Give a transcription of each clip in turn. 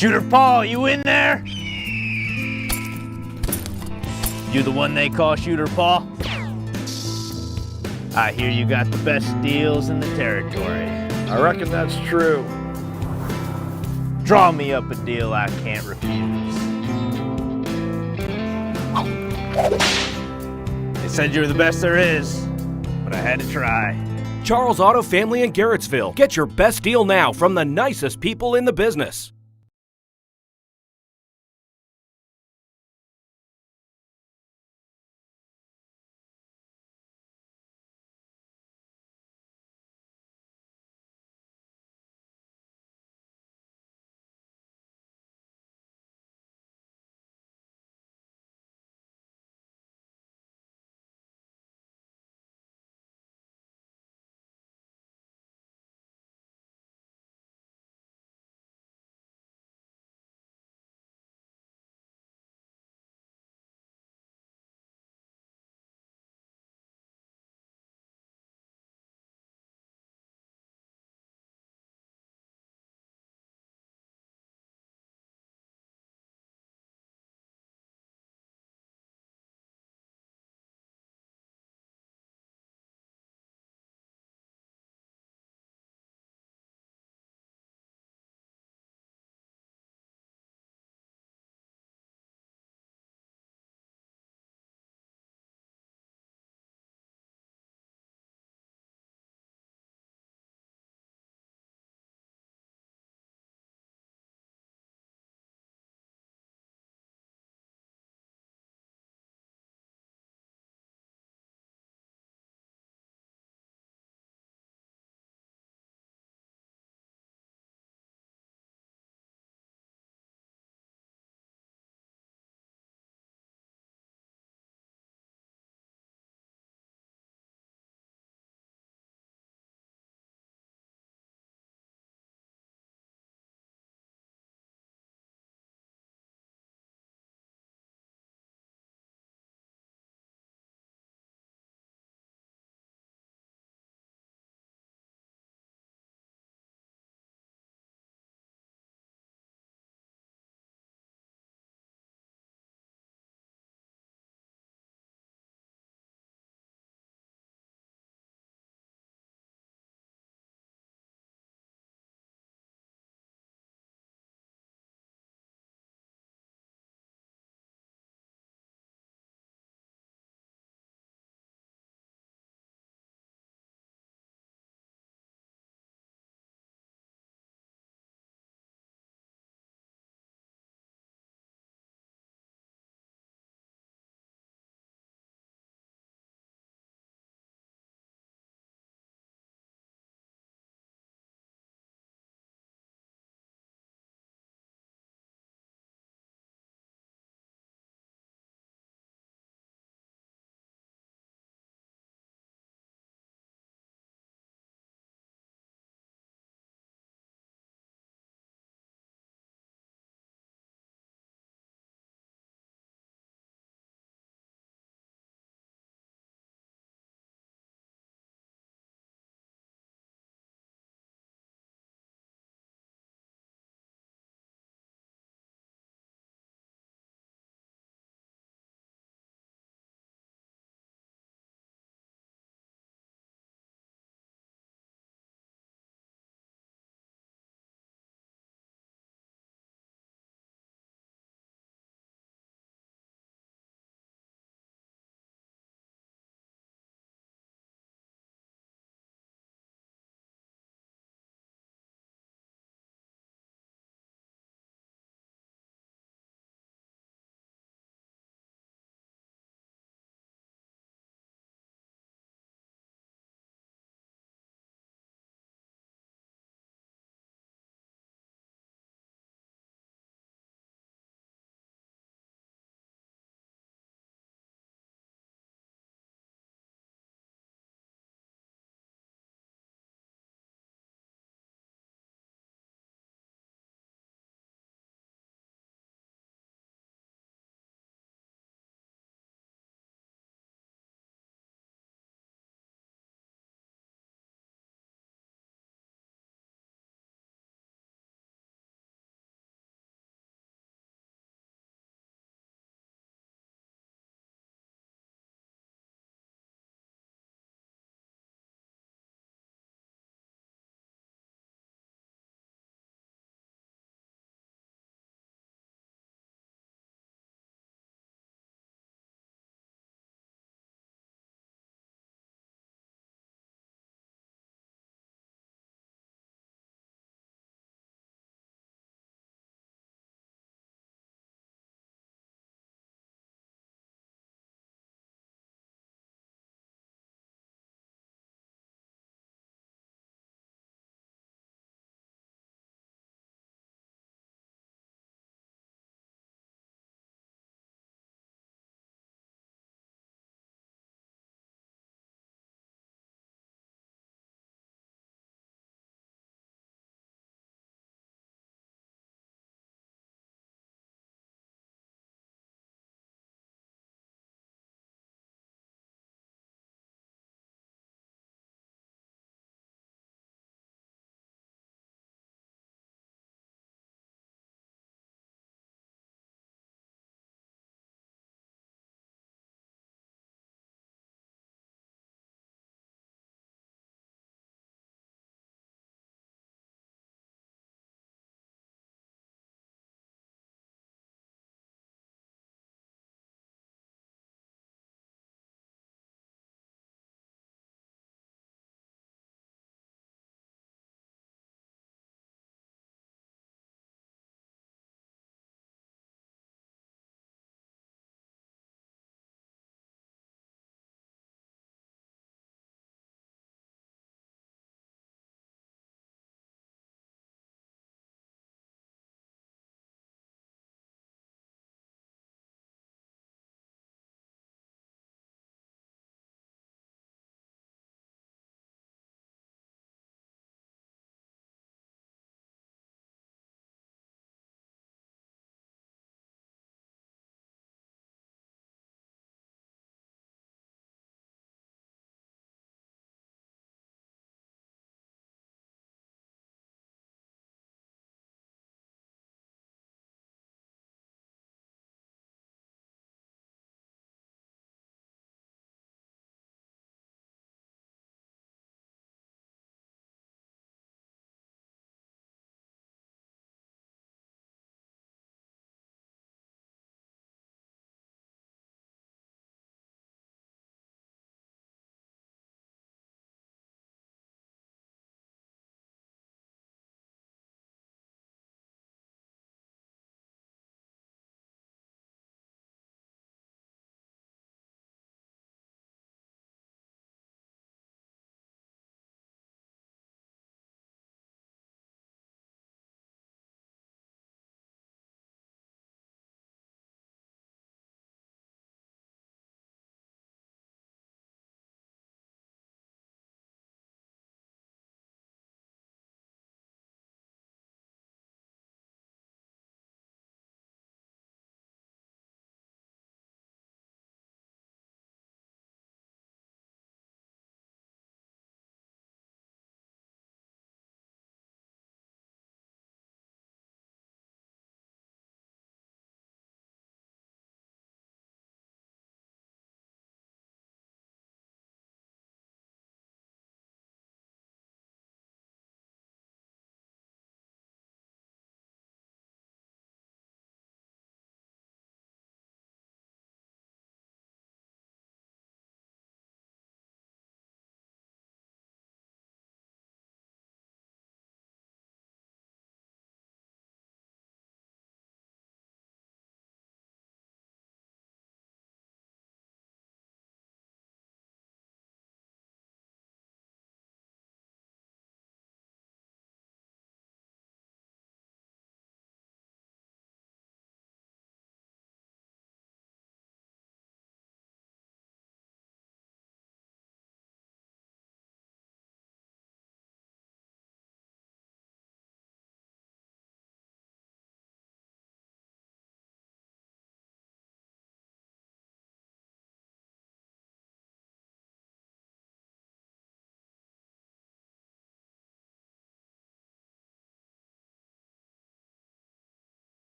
Shooter Paul, you in there? You the one they call Shooter Paul? I hear you got the best deals in the territory. I reckon that's true. Draw me up a deal I can't refuse. They said you're the best there is, but I had to try. Charles Auto Family in Garrettsville. Get your best deal now from the nicest people in the business.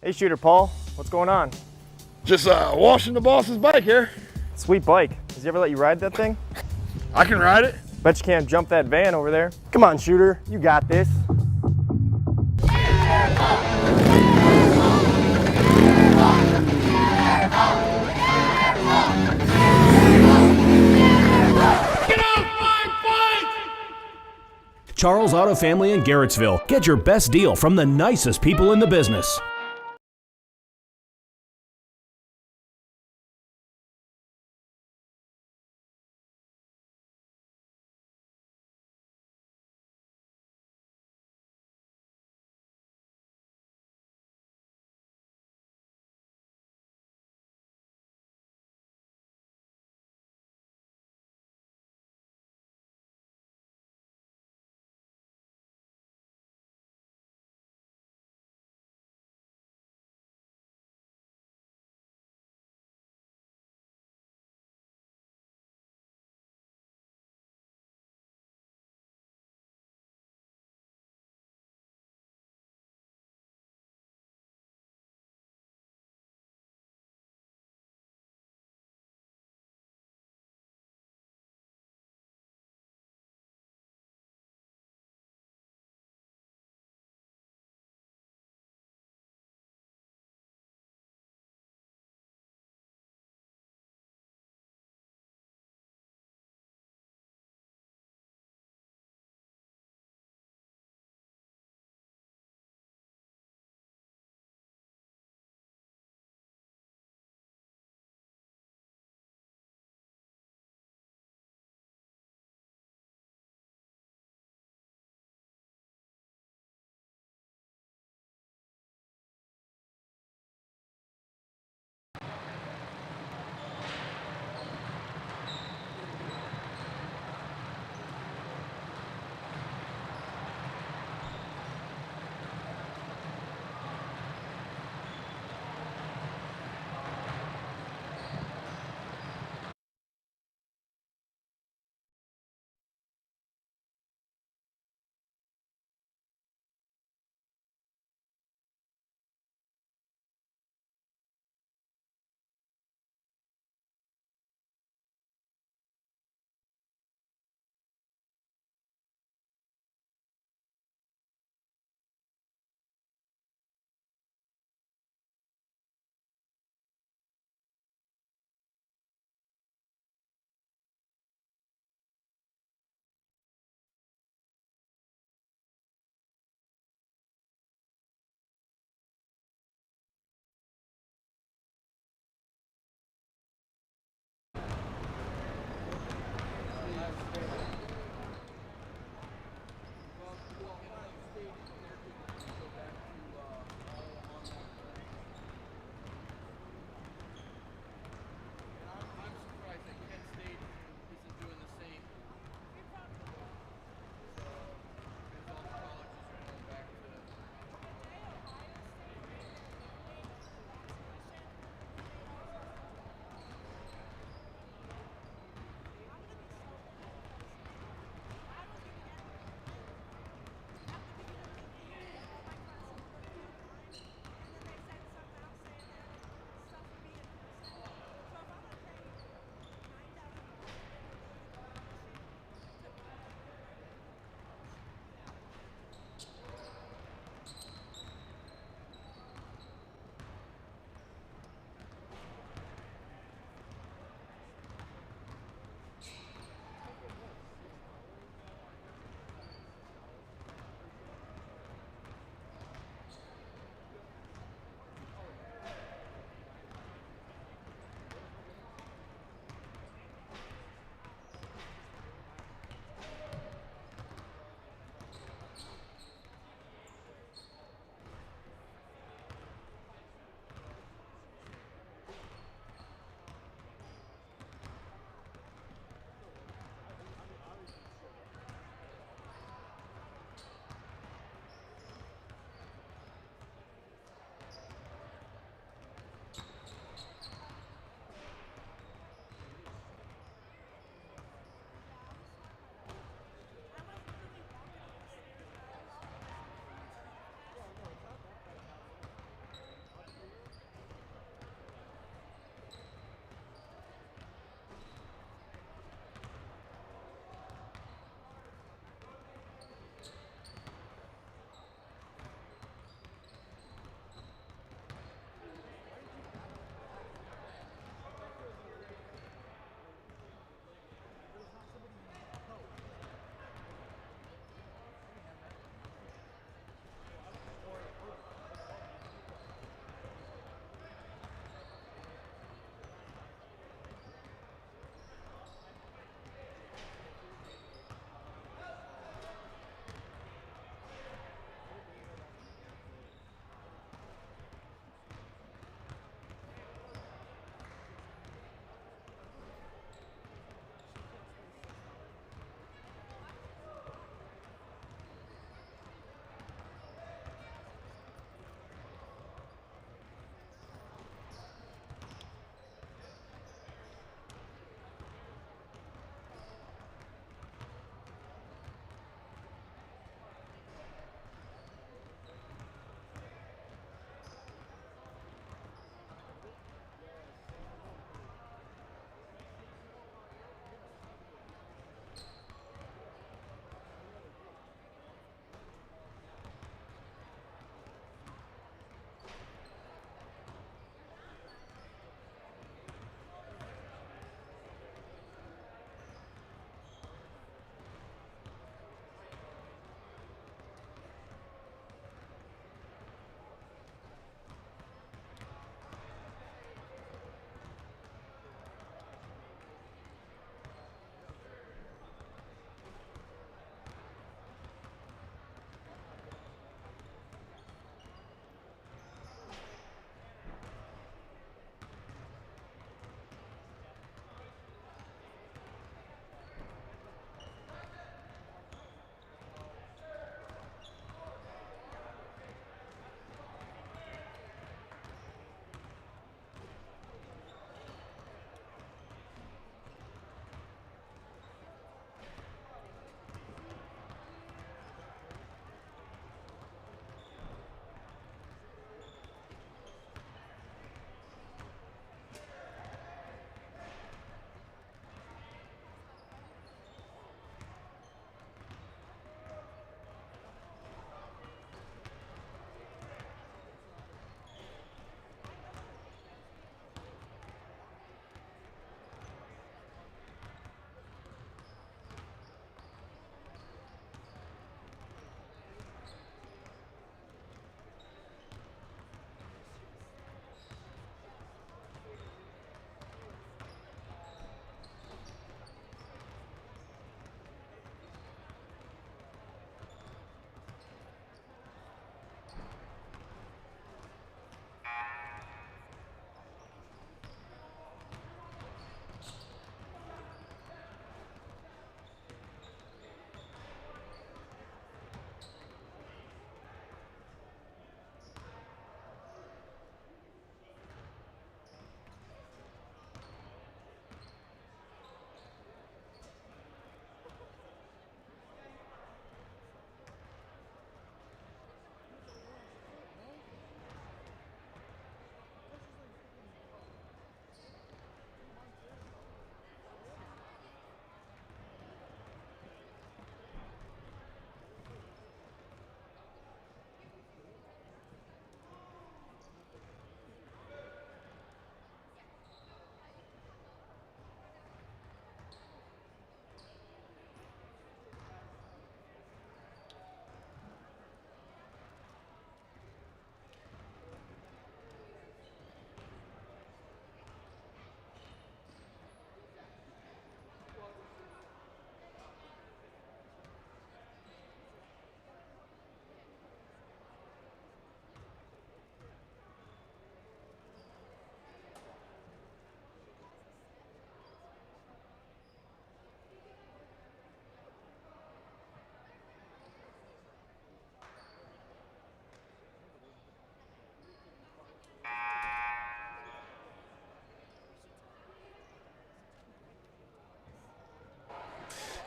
Hey, Shooter Paul, what's going on? Just washing the boss's bike here. Sweet bike. Does he ever let you ride that thing? I can ride it. Bet you can't jump that van over there. Come on, Shooter, you got this. Charles Auto Family in Garrettsville. Get your best deal from the nicest people in the business.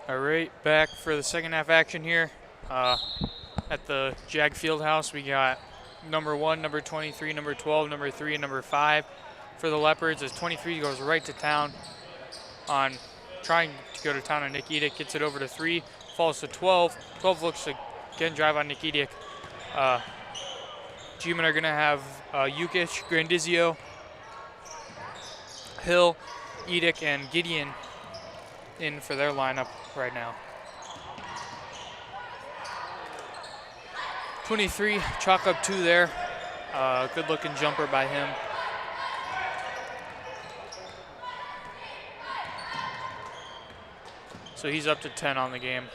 All right, back for the second half action here. At the Jag Fieldhouse, we got number 1, number 23, number 12, number 3, and number 5 for the Leopards as 23 goes right to town on trying to go to town on Nick Edick, gets it over to 3, falls to 12. 12 looks to again drive on Nick Edick. G-men are going to have Jukic, Grandizio, Hill, Edick, and Gideon in for their lineup right now. 23, chalk up 2 there. Good looking jumper by him. So he's up to 10 on the game.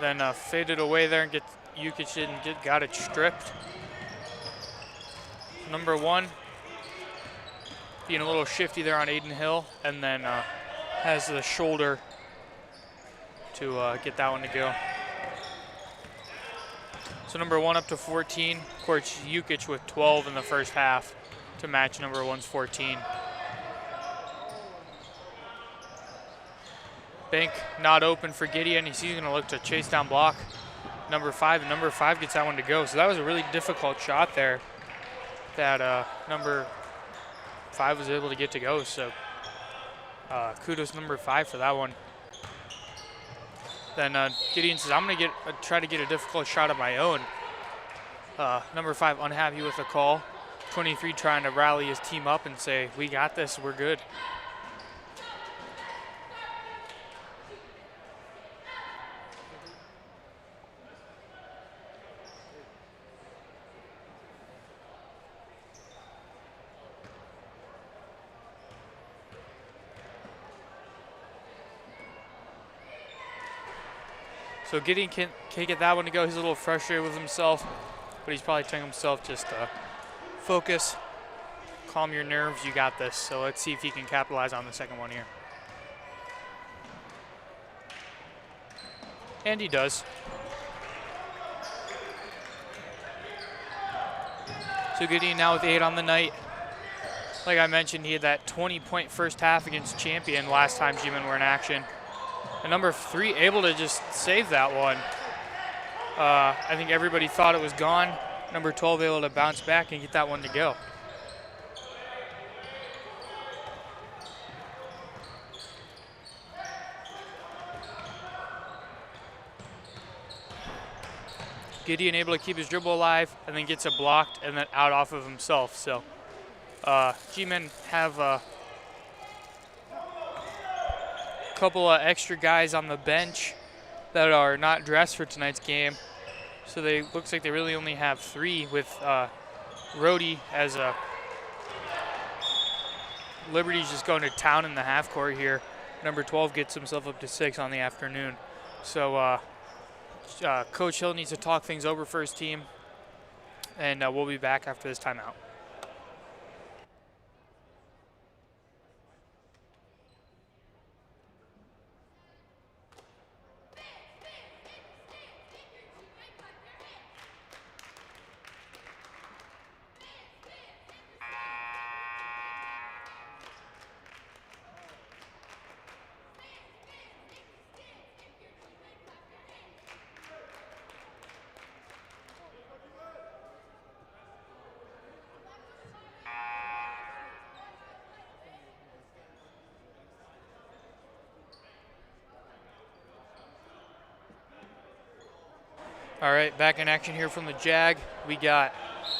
Then faded away there and get Jukic in, got it stripped. Number 1 being a little shifty there on Aiden Hill, and then has the shoulder to get that one to go. So number 1 up to 14. Of course, Jukic with 12 in the first half to match number 1's 14. Bank not open for Gideon. He's going to look to chase down block number 5, and number 5 gets that one to go. So that was a really difficult shot there that number 5 was able to get to go. So kudos number 5 for that one. Then Gideon says, I'm going to try to get a difficult shot of my own. Number 5 unhappy with the call. 23 trying to rally his team up and say, we got this, we're good. So Gideon can't get that one to go. He's a little frustrated with himself, but he's probably telling himself just focus, calm your nerves, you got this. So let's see if he can capitalize on the second one here. And he does. So Gideon now with 8 on the night. Like I mentioned, he had that 20-point first half against Champion last time G-men were in action. And number 3 able to just save that one. I think everybody thought it was gone. Number 12 able to bounce back and get that one to go. Gideon able to keep his dribble alive and then gets it blocked and then out off of himself. So G-men have a couple of extra guys on the bench that are not dressed for tonight's game. So looks like they really only have 3 with Rhodey as a Liberty's just going to town in the half court here. Number 12 gets himself up to 6 on the afternoon. So Coach Hill needs to talk things over for his team, and we'll be back after this timeout. All right, back in action here from the Jag. We got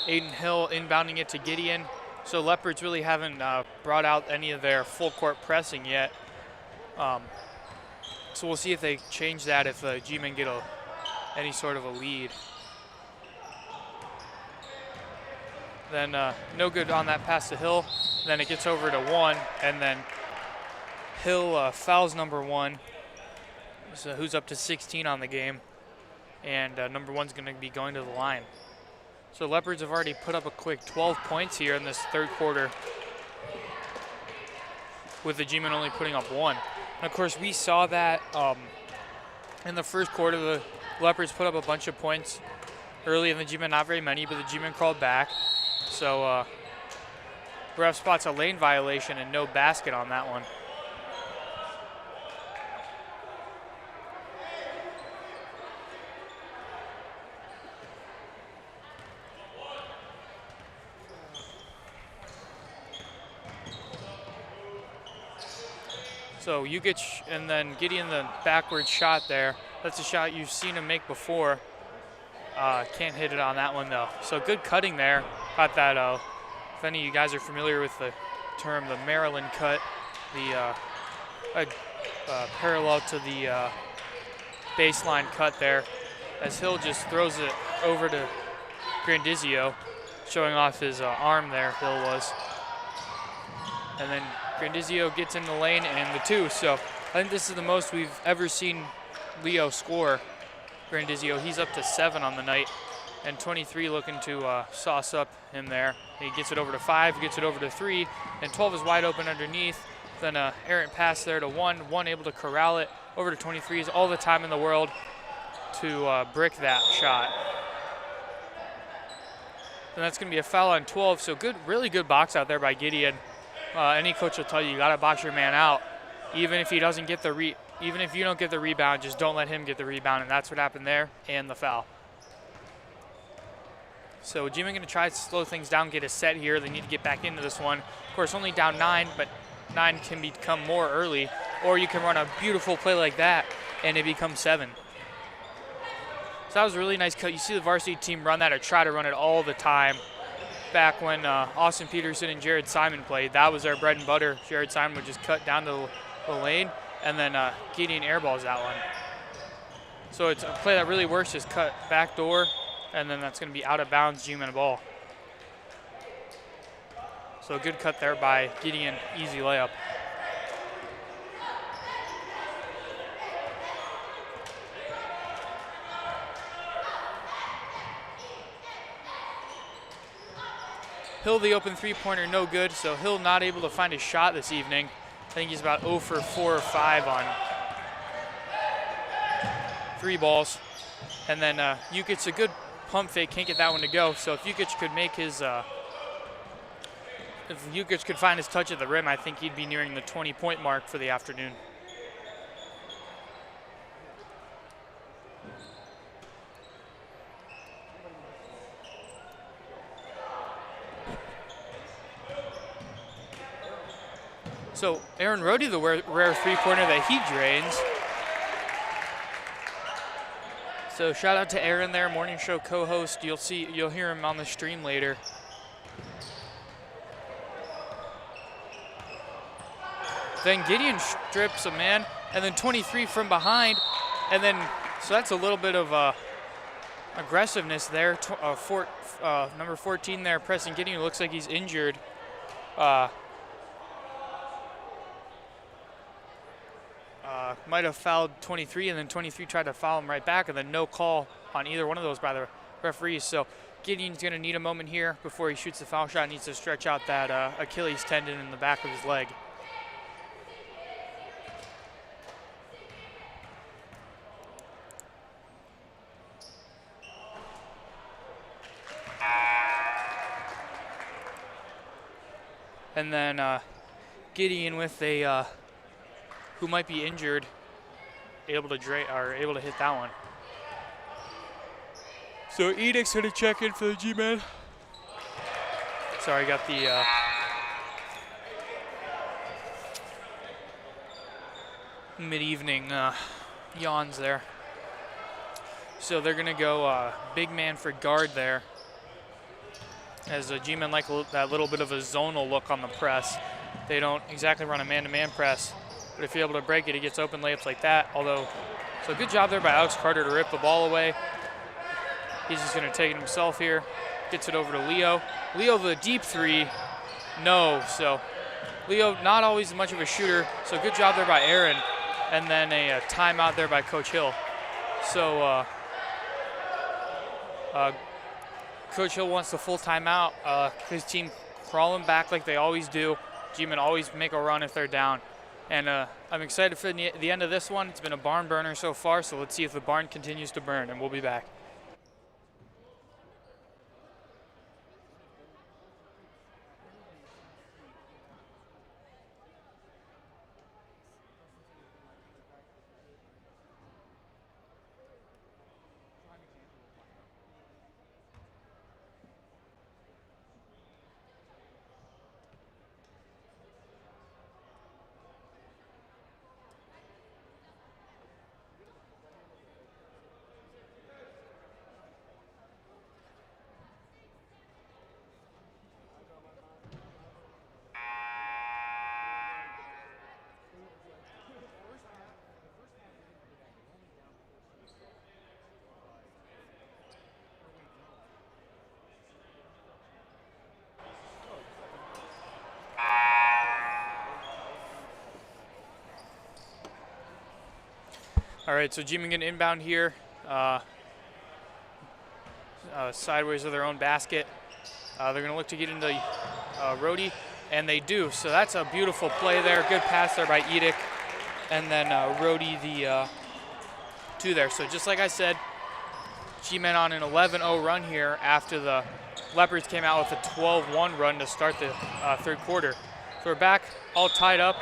Aiden Hill inbounding it to Gideon. So Leopards really haven't brought out any of their full court pressing yet. So we'll see if they change that if G-men get any sort of a lead. Then no good on that pass to Hill. Then it gets over to 1, and then Hill fouls number 1, so who's up to 16 on the game. And number 1's going to be going to the line. So Leopards have already put up a quick 12 points here in this third quarter, with the G-men only putting up 1. And of course, we saw that in the first quarter. The Leopards put up a bunch of points early, and the G-men not very many, but the G-men crawled back. So ref spots a lane violation and no basket on that one. So Jukic and then Gideon the backward shot there. That's a shot you've seen him make before. Can't hit it on that one though. So good cutting there. Got that, if any of you guys are familiar with the term, the Maryland cut, the parallel to the baseline cut there, as Hill just throws it over to Grandizio, showing off his arm there, Hill was. And then Grandizio gets in the lane and the two. So I think this is the most we've ever seen Leo score. Grandizio, he's up to 7 on the night, and 23 looking to sauce up him there. He gets it over to 5, gets it over to 3, and 12 is wide open underneath. Then an errant pass there to 1 able to corral it over to 23. Is all the time in the world to brick that shot. And that's going to be a foul on 12. So good, really good box out there by Gideon. Any coach will tell you, you got to box your man out, even if he doesn't get the even if you don't get the rebound, just don't let him get the rebound, and that's what happened there, and the foul. So G-Man going to try to slow things down, get a set here. They need to get back into this one. Of course, only down 9, but 9 can become more early, or you can run a beautiful play like that, and it becomes 7. So that was a really nice cut. You see the varsity team run that or try to run it all the time. Back when Austin Peterson and Jared Simon played, that was their bread and butter. Jared Simon would just cut down the lane, and then Gideon airballs that one. So it's a play that really works, just cut back door, and then that's going to be out of bounds, G-Man ball. So a good cut there by Gideon, easy layup. Hill, the open three-pointer, no good, so Hill not able to find a shot this evening. I think he's about 0 for 4 or 5 on 3 balls. And then Jukic, a good pump fake, can't get that one to go. So if Jukic could make his, if Jukic could find his touch at the rim, I think he'd be nearing the 20-point mark for the afternoon. So Aaron Rohde, the rare three-pointer that he drains. So shout out to Aaron there, morning show co-host. You'll hear him on the stream later. Then Gideon strips a man, and then 23 from behind, and then so that's a little bit of aggressiveness there. Number 14 there, pressing Gideon. Looks like he's injured. Might have fouled 23, and then 23 tried to foul him right back, and then no call on either one of those by the referees. So Gideon's going to need a moment here before he shoots the foul shot. Needs to stretch out that Achilles tendon in the back of his leg. And then Gideon with a who might be injured, able to hit that one. So Edic's gonna check in for the G-Man. Sorry, got the mid-evening yawns there. So they're gonna go big man for guard there, as the G-Men like that little bit of a zonal look on the press. They don't exactly run a man-to-man press, but if you're able to break it, he gets open layups like that. Although, so good job there by Alex Carter to rip the ball away. He's just going to take it himself here. Gets it over to Leo. Leo, the deep three, no. So Leo, not always much of a shooter. So good job there by Aaron. And then a timeout there by Coach Hill. So Coach Hill wants the full timeout. His team crawling back like they always do. G-Men always make a run if they're down. And I'm excited for the end of this one. It's been a barn burner so far, so let's see if the barn continues to burn, and we'll be back. All right, so G-Men going to inbound here. Sideways of their own basket. They're going to look to get into Rhodey, and they do. So that's a beautiful play there. Good pass there by Edick. And then Rhodey the 2 there. So just like I said, G-Men on an 11-0 run here after the Leopards came out with a 12-1 run to start the third quarter. So we're back all tied up.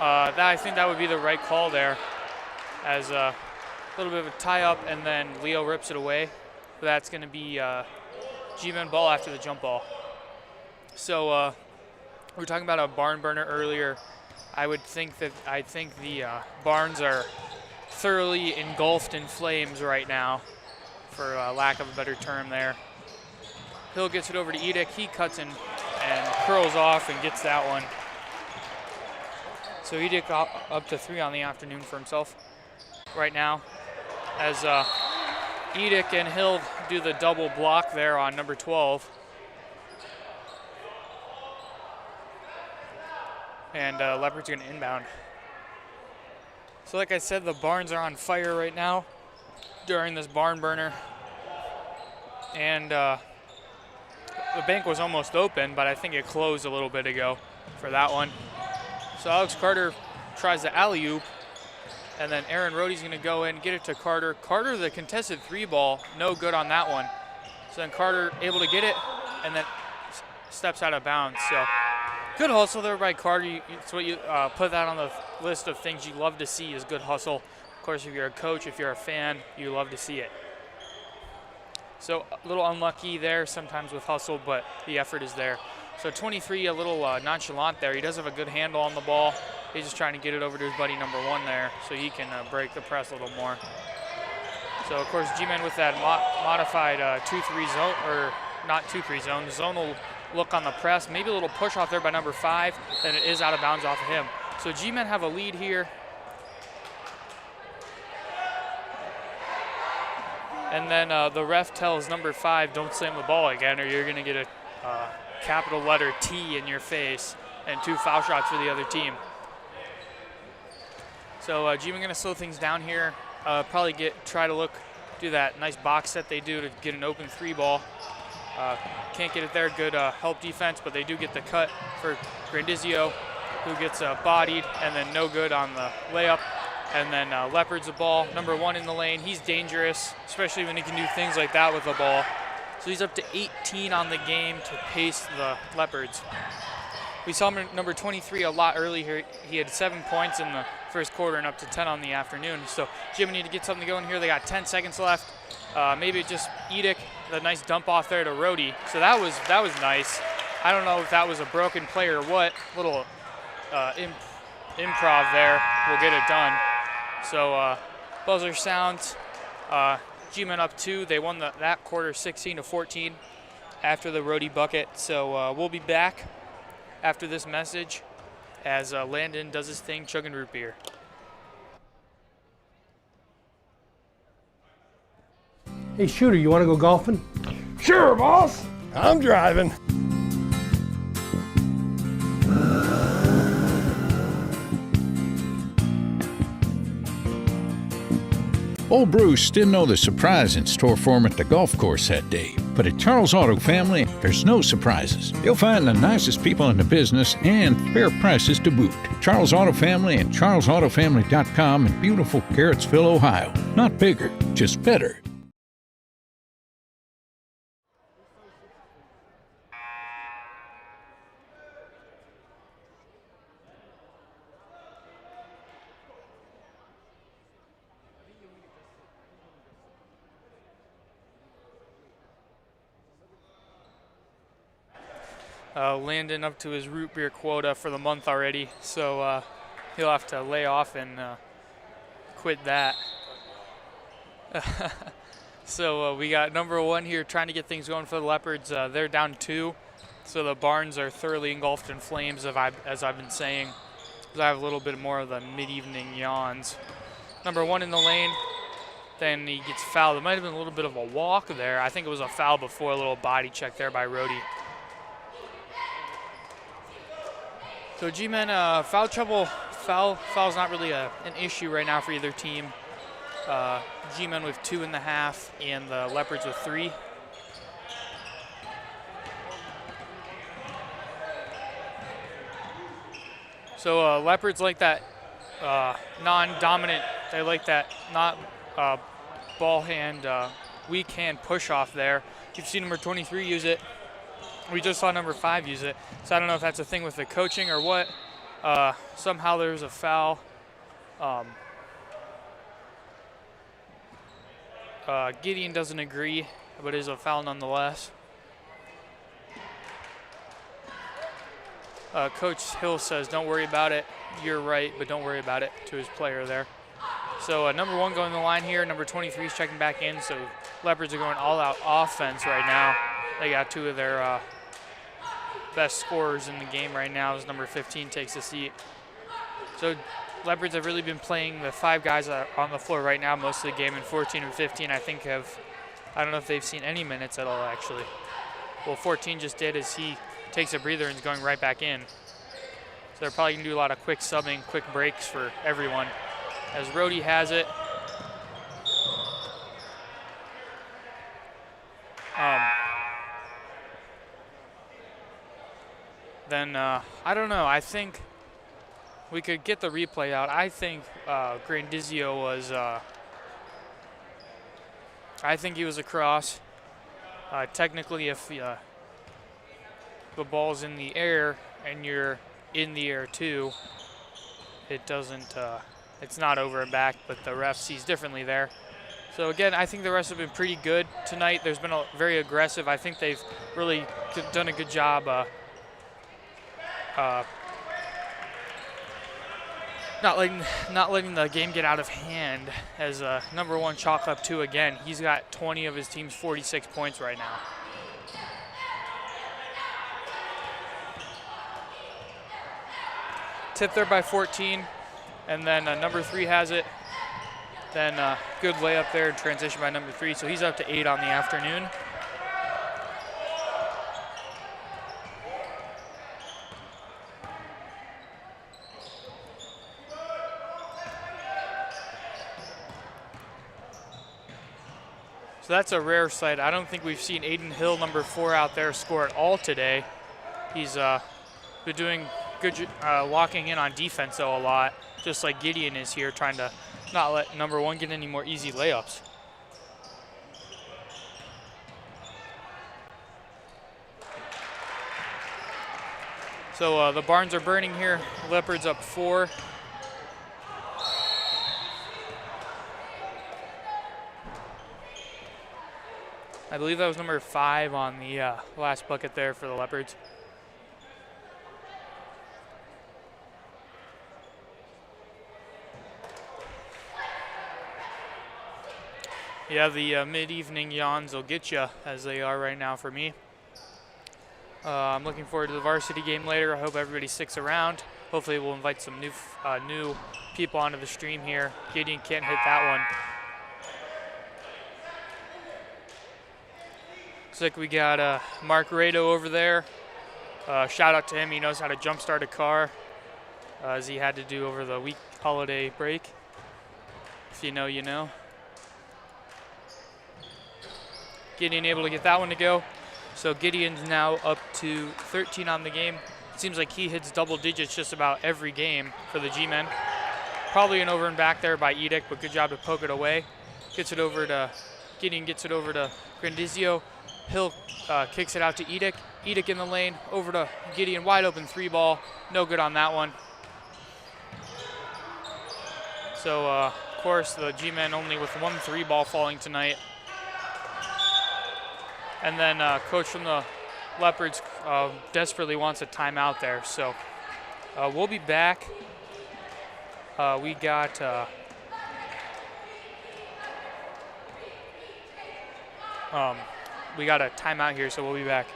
I think that would be the right call there, as a little bit of a tie-up, and then Leo rips it away. But that's going to be G-Men ball after the jump ball. So we were talking about a barn burner earlier. I think the barns are thoroughly engulfed in flames right now, for lack of a better term there. Hill gets it over to Edick. He cuts and curls off and gets that one. So Edick up to 3 on the afternoon for himself right now, as Edick and Hill do the double block there on number 12. And Leopards are going to inbound. So like I said, the barns are on fire right now during this barn burner. And the bank was almost open, but I think it closed a little bit ago for that one. So Alex Carter tries the alley-oop, and then Aaron Rhodey's going to go in, get it to Carter. Carter, the contested 3 ball, no good on that one. So then Carter able to get it, and then steps out of bounds. So good hustle there by Carter. It's what you put that on the list of things you love to see, is good hustle. Of course, if you're a coach, if you're a fan, you love to see it. So a little unlucky there sometimes with hustle, but the effort is there. So 23, a little nonchalant there. He does have a good handle on the ball. He's just trying to get it over to his buddy number 1 there, so he can break the press a little more. So of course, G-Men with that modified 2-3 zone, or not 2-3 zone, zonal look on the press. Maybe a little push off there by number 5, then it is out of bounds off of him. So G-Men have a lead here. And then the ref tells number 5, don't slam the ball again, or you're going to get a capital letter T in your face, and 2 foul shots for the other team. So G-Men going to slow things down here. Probably try to do that nice box set they do to get an open 3 ball. Can't get it there. Good help defense, but they do get the cut for Grandizio, who gets bodied, and then no good on the layup. And then Leopards the ball, number 1 in the lane. He's dangerous, especially when he can do things like that with the ball. So he's up to 18 on the game to pace the Leopards. We saw him number 23 a lot earlier. He had 7 points in the first quarter and up to 10 on the afternoon. So Jim need to get something going here. They got 10 seconds left. Maybe just Edick, the nice dump off there to Rhodey. So that was nice. I don't know if that was a broken play or what. Little improv there will get it done. So buzzer sounds. G-Men up 2. They won that quarter 16-14 after the Rhodey bucket. So we'll be back after this message as Landon does his thing chugging root beer. Hey, Shooter, you want to go golfing? Sure, boss. I'm driving. Old Bruce didn't know the surprise in store for him at the golf course that day. But at Charles Auto Family, there's no surprises. You'll find the nicest people in the business and fair prices to boot. Charles Auto Family and charlesautofamily.com in beautiful Garrettsville, Ohio. Not bigger, just better. Landon up to his root beer quota for the month already, so he'll have to lay off and quit that. So we got number 1 here trying to get things going for the Leopards. They're down 2, so the barns are thoroughly engulfed in flames, as I've been saying, because I have a little bit more of the mid-evening yawns. Number 1 in the lane, then he gets fouled. There might have been a little bit of a walk there. I think it was a foul before, a little body check there by Rhodey. So G-Men foul Foul's not really an issue right now for either team. G-Men with 2.5 and the Leopards with 3. So Leopards like that non-dominant. They like that not ball hand, weak hand push off there. You've seen number 23 use it. We just saw number 5 use it. So I don't know if that's a thing with the coaching or what. Somehow there's a foul. Gideon doesn't agree, but it is a foul nonetheless. Coach Hill says, don't worry about it. You're right, but don't worry about it, to his player there. So number 1 going to the line here. Number 23 is checking back in. So Leopards are going all-out offense right now. They got 2 of their best scorers in the game right now as number 15 takes a seat. So Leopards have really been playing the 5 guys on the floor right now most of the game, and 14 and 15 I think I don't know if they've seen any minutes at all actually. Well, 14 just did as he takes a breather and is going right back in. So they're probably going to do a lot of quick subbing, quick breaks for everyone. As Rhodey has it. Then, I don't know. I think we could get the replay out. I think Grandizio was, I think he was across. Technically, if the ball's in the air and you're in the air too, it doesn't, it's not over and back, but the ref sees differently there. So again, I think the refs have been pretty good tonight. There's been a very aggressive. I think they've really done a good job not letting the game get out of hand. As number 1 chalk up 2 again. He's got 20 of his team's 46 points right now. Tip there by 14, and then number 3 has it. Then good layup there in transition by number 3, so he's up to 8 on the afternoon. So that's a rare sight. I don't think we've seen Aiden Hill, number 4, out there score at all today. He's been doing good, locking in on defense though a lot, just like Gideon is here, trying to not let number 1 get any more easy layups. So the barns are burning here. Leopards up 4. I believe that was number 5 on the last bucket there for the Leopards. Yeah, the mid-evening yawns will get you, as they are right now for me. I'm looking forward to the varsity game later. I hope everybody sticks around. Hopefully we'll invite some new people onto the stream here. Gideon can't hit that one. Looks like we got Mark Rado over there. Shout out to him. He knows how to jumpstart a car, as he had to do over the week holiday break. If you know, you know. Gideon able to get that one to go. So Gideon's now up to 13 on the game. It seems like he hits double digits just about every game for the G-Men. Probably an over and back there by Edic, but good job to poke it away. Gets it over to, Gideon gets it over to Grandizio. Hill kicks it out to Edic. Edic in the lane, over to Gideon, wide open 3-ball. No good on that one. So, of course, the G-Men only with 1 3-ball falling tonight. And then coach from the Leopards desperately wants a timeout there. So we'll be back. We got a timeout here, so we'll be back.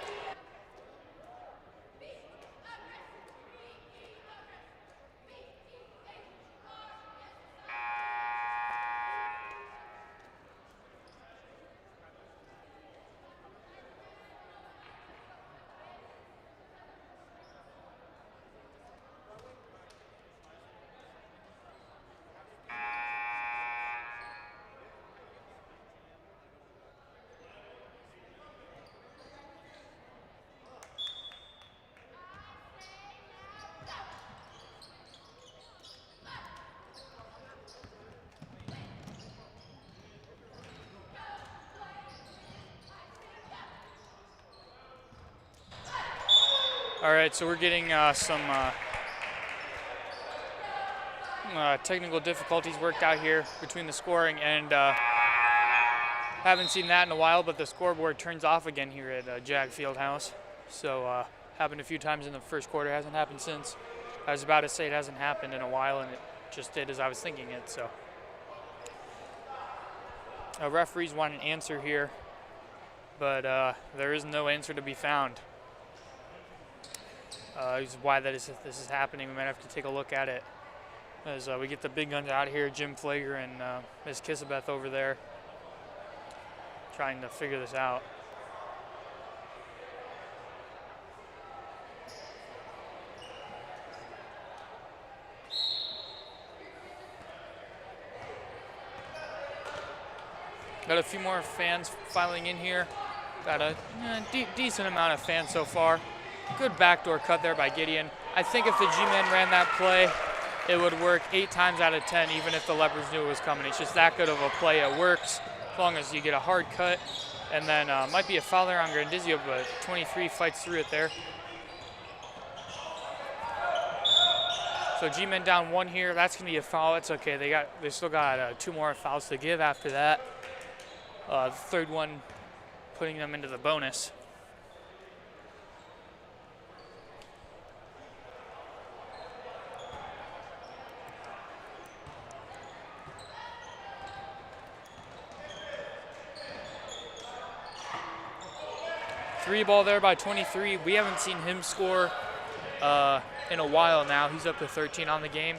All right, so we're getting some technical difficulties worked out here between the scoring, and haven't seen that in a while, but the scoreboard turns off again here at Jag Fieldhouse. So happened a few times in the first quarter, hasn't happened since. I was about to say it hasn't happened in a while, and it just did as I was thinking it. So referees want an answer here, but there is no answer to be found. This is why this is happening. We might have to take a look at it as we get the big guns out here, Jim Flager and Ms. Kissabeth over there, trying to figure this out. Got a few more fans filing in here. Got a decent amount of fans so far. Good backdoor cut there by Gideon. I think if the G-men ran that play, it would work 8 times out of 10, even if the Leopards knew it was coming. It's just that good of a play. It works as long as you get a hard cut. And then might be a foul there on Grandizio, but 23 fights through it there. So G-men down 1 here. That's gonna be a foul. It's okay. They still got 2 more fouls to give after that. The third one putting them into the bonus. Three ball there by 23. We haven't seen him score in a while now. He's up to 13 on the game.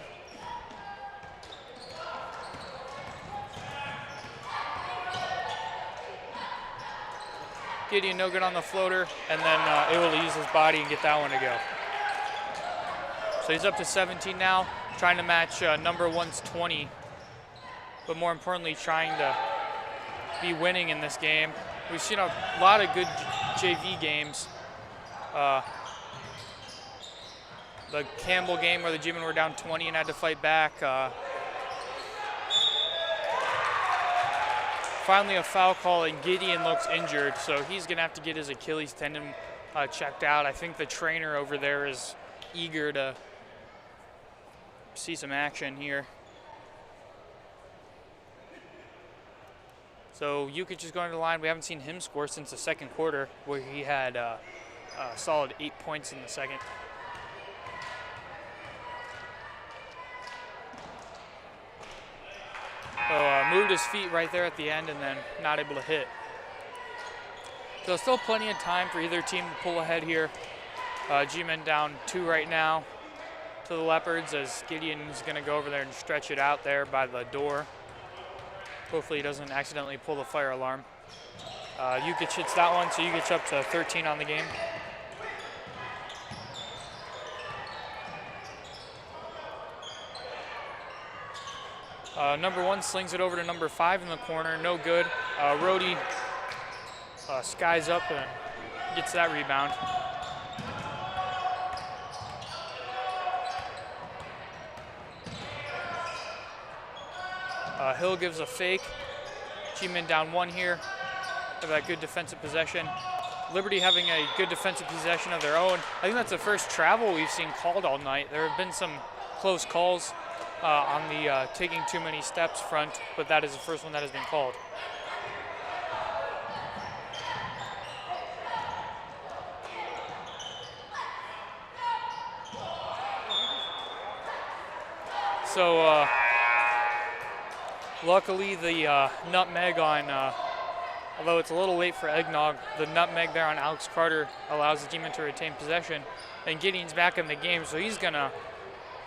Gideon no good on the floater, and then able to use his body and get that one to go. So he's up to 17 now, trying to match number 1's 20, but more importantly, trying to be winning in this game. We've seen a lot of good JV games. The Campbell game where the G-men were down 20 and had to fight back. Finally a foul call, and Gideon looks injured, so he's gonna have to get his Achilles tendon checked out. I think the trainer over there is eager to see some action here. So Jukic is going to the line. We haven't seen him score since the second quarter, where he had a solid 8 points in the second. So moved his feet right there at the end and then not able to hit. So still plenty of time for either team to pull ahead here. G-men down 2 right now to the Leopards, as Gideon is going to go over there and stretch it out there by the door. Hopefully he doesn't accidentally pull the fire alarm. Jukic hits that one, so Jukic up to 13 on the game. Number 1 slings it over to number 5 in the corner, no good. Rhodey skies up and gets that rebound. Hill gives a fake. G-men down 1 here. Have that good defensive possession. Liberty having a good defensive possession of their own. I think that's the first travel we've seen called all night. There have been some close calls on the taking too many steps front, but that is the first one that has been called. So luckily the nutmeg on, although it's a little late for eggnog, the nutmeg there on Alex Carter allows the G-men to retain possession. And Gideon's back in the game, so he's gonna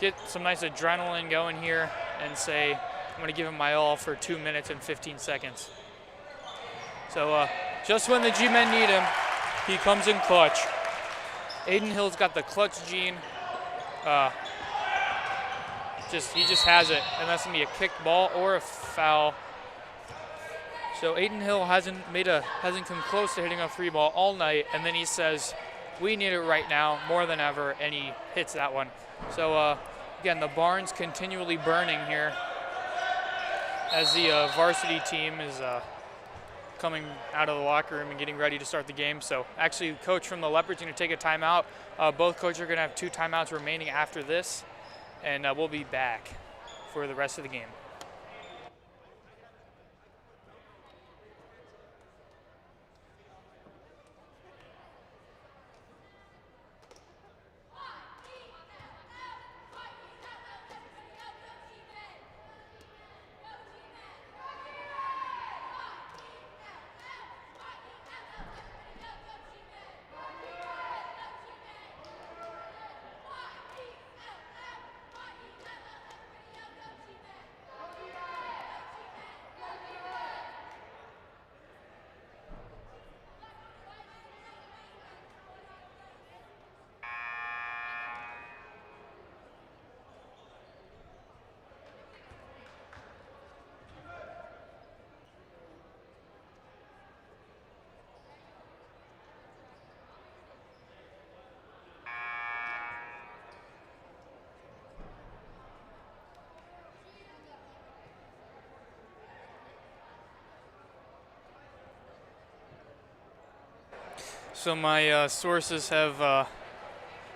get some nice adrenaline going here and say, I'm gonna give him my all for 2 minutes and 15 seconds. So just when the G-men need him, he comes in clutch. Aiden Hill's got the clutch gene. He just has it, and that's gonna be a kicked ball or a foul. So Aiden Hill hasn't come close to hitting a 3 ball all night, and then he says, we need it right now more than ever, and he hits that one. So again, the barn's continually burning here as the varsity team is coming out of the locker room and getting ready to start the game. So actually, the coach from the Leopards is going to take a timeout. Both coaches are going to have 2 timeouts remaining after this, and we'll be back for the rest of the game. So my sources have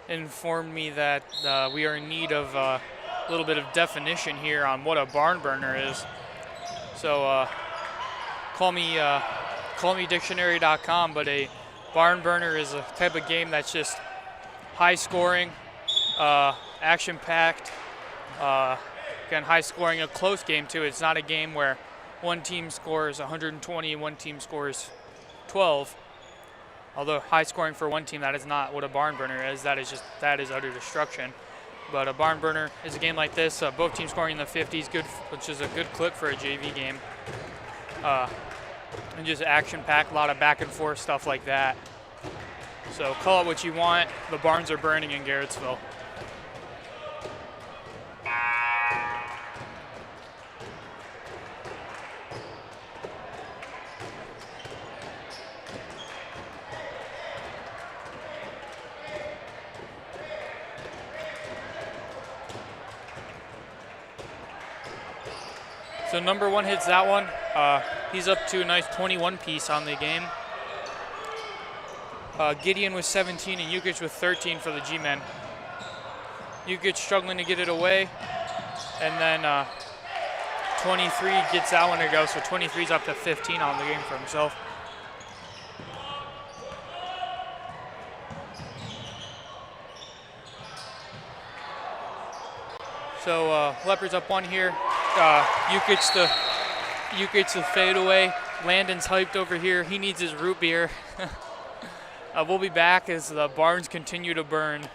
informed me that we are in need of a little bit of definition here on what a barn burner is. So call me dictionary.com, but a barn burner is a type of game that's just high scoring, action-packed, again, high scoring, a close game too. It's not a game where one team scores 120 and one team scores 12. Although high scoring for one team, that is not what a barn burner is. That is utter destruction. But a barn burner is a game like this. Both teams scoring in the 50s, which is a good clip for a JV game. And just action-packed, a lot of back and forth stuff like that. So call it what you want. The barns are burning in Garrettsville. So number 1 hits that one. He's up to a nice 21 piece on the game. Gideon with 17 and Jukic with 13 for the G-men. Jukic struggling to get it away. And then 23 gets that one to go. So 23's up to 15 on the game for himself. So Leopards up 1 here. Jukic the fadeaway. Landon's hyped over here. He needs his root beer. We'll be back as the barns continue to burn.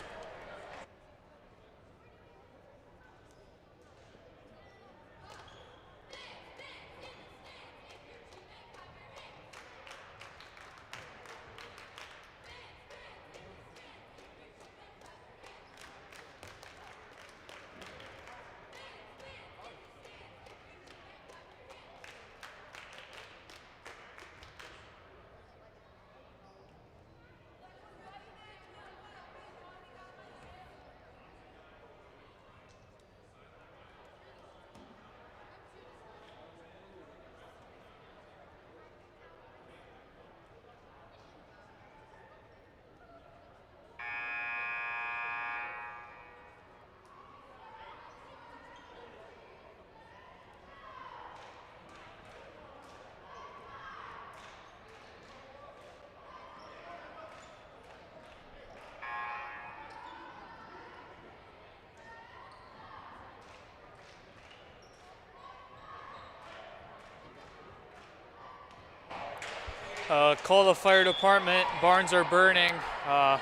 Call the fire department. Barns are burning. A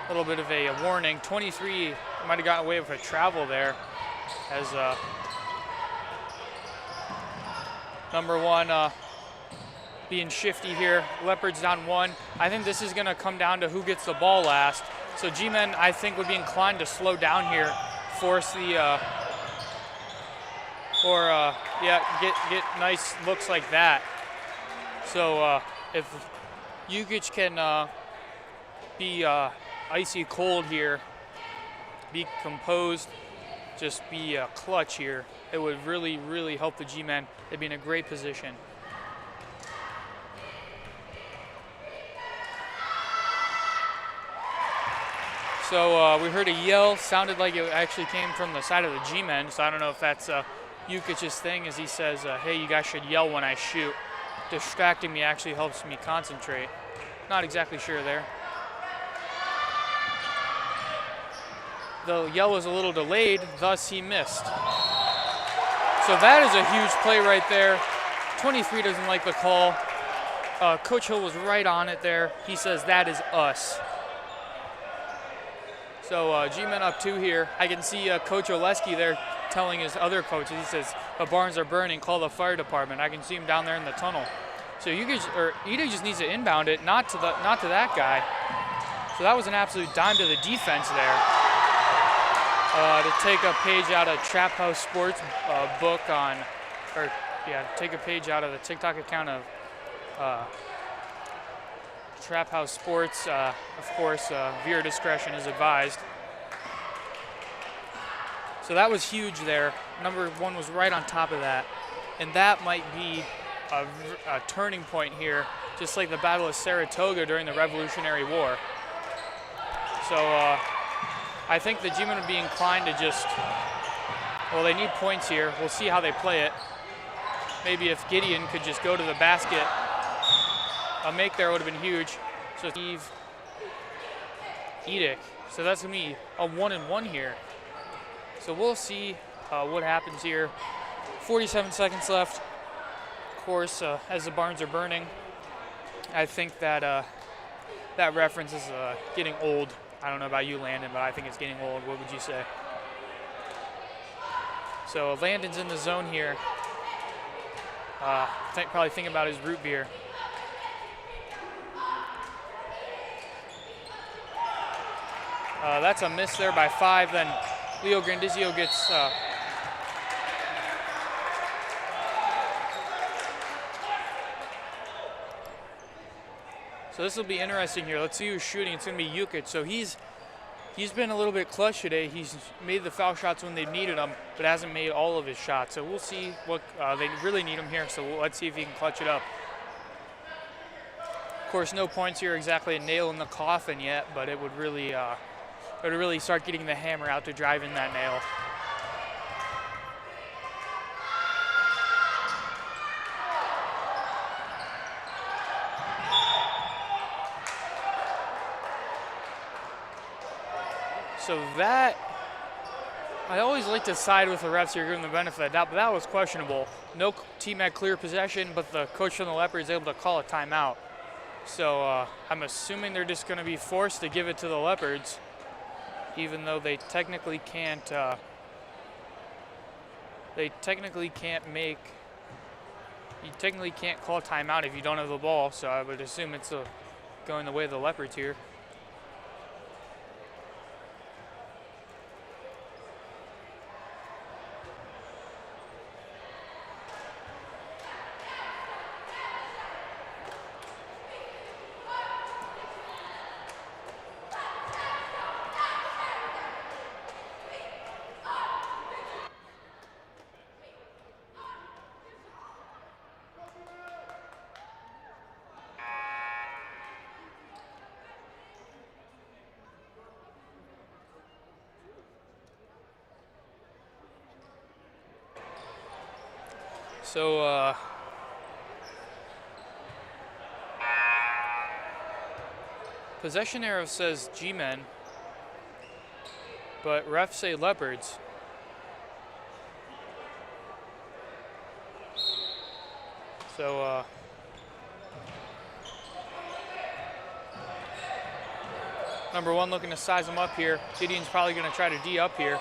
little bit of a warning. 23 might have gotten away with a travel there, as number 1 being shifty here. Leopards down 1. I think this is going to come down to who gets the ball last. So G-men, I think, would be inclined to slow down here, force the get nice looks like that. So if Jukic can be icy cold here, be composed, just be clutch here, it would really, really help the G-men. They'd be in a great position. So we heard a yell, sounded like it actually came from the side of the G-men, so I don't know if that's Yukic's thing, as he says, hey, you guys should yell when I shoot. Distracting me actually helps me concentrate. Not exactly sure there. The yell was a little delayed, thus he missed. So that is a huge play right there. 23 doesn't like the call. Coach Hill was right on it there. He says, that is us. So G-men up 2 here. I can see Coach Oleski there telling his other coaches. He says, the barns are burning, call the fire department. I can see him down there in the tunnel. So Ida just needs to inbound it, not to that guy. So that was an absolute dime to the defense there. To take a page out of Trap House Sports book on, take a page out of the TikTok account of Trap House Sports. Of course, viewer discretion is advised. So that was huge there. Number 1 was right on top of that. And that might be a turning point here, just like the Battle of Saratoga during the Revolutionary War. So I think the G-men would be inclined to just, well, they need points here. We'll see how they play it. Maybe if Gideon could just go to the basket, a make there would have been huge. So Steve Edick. So that's going to be a 1-and-1 here. So we'll see what happens here. 47 seconds left. Of course, as the barns are burning, I think that that reference is getting old. I don't know about you, Landon, but I think it's getting old. What would you say? So Landon's in the zone here. Probably thinking about his root beer. That's a miss there by 5. Then Leo Grandizio gets so this will be interesting here. Let's see who's shooting. It's going to be Jukic. So he's been a little bit clutch today. He's made the foul shots when they've needed them, but hasn't made all of his shots. So we'll see what they really need him here. So let's see if he can clutch it up. Of course, no points here, exactly a nail in the coffin yet, but it would really start getting the hammer out to drive in that nail. So that, I always like to side with the refs here, giving the benefit of the doubt, but that was questionable. No team had clear possession, but the coach from the Leopards was able to call a timeout. So I'm assuming they're just going to be forced to give it to the Leopards, even though they technically can't. You technically can't call timeout if you don't have the ball. So I would assume it's going the way of the Leopards here. So possession arrow says G-men, but refs say Leopards. So number 1 looking to size him up here. Gideon's probably going to try to D up here.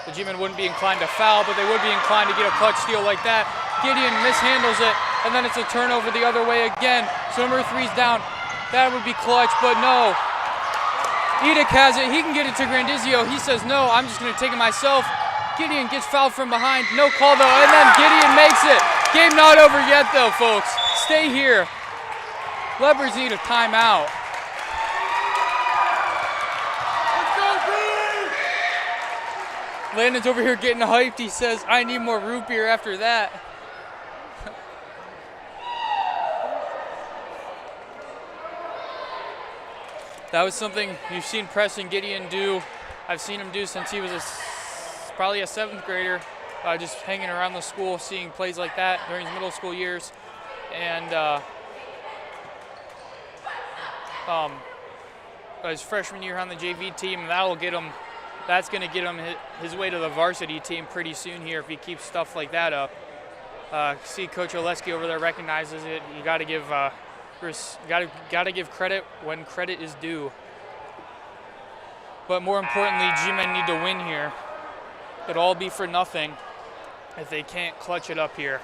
The G-men wouldn't be inclined to foul, but they would be inclined to get a clutch steal like that. Gideon mishandles it, and then it's a turnover the other way again. So number 3's down. That would be clutch, but no. Edick has it. He can get it to Grandizio. He says, no, I'm just going to take it myself. Gideon gets fouled from behind. No call, though, and then Gideon makes it. Game not over yet, though, folks. Stay here. Leopards need a timeout. Landon's over here getting hyped. He says, I need more root beer after that. That was something you've seen Preston Gideon do. I've seen him do since he was probably a 7th grader, just hanging around the school, seeing plays like that during his middle school years. And his freshman year on the JV team, that's going to get him his way to the varsity team pretty soon here if he keeps stuff like that up. See Coach Oleski over there recognizes it. You got to give credit when credit is due. But more importantly, G-men need to win here. It'll all be for nothing if they can't clutch it up here.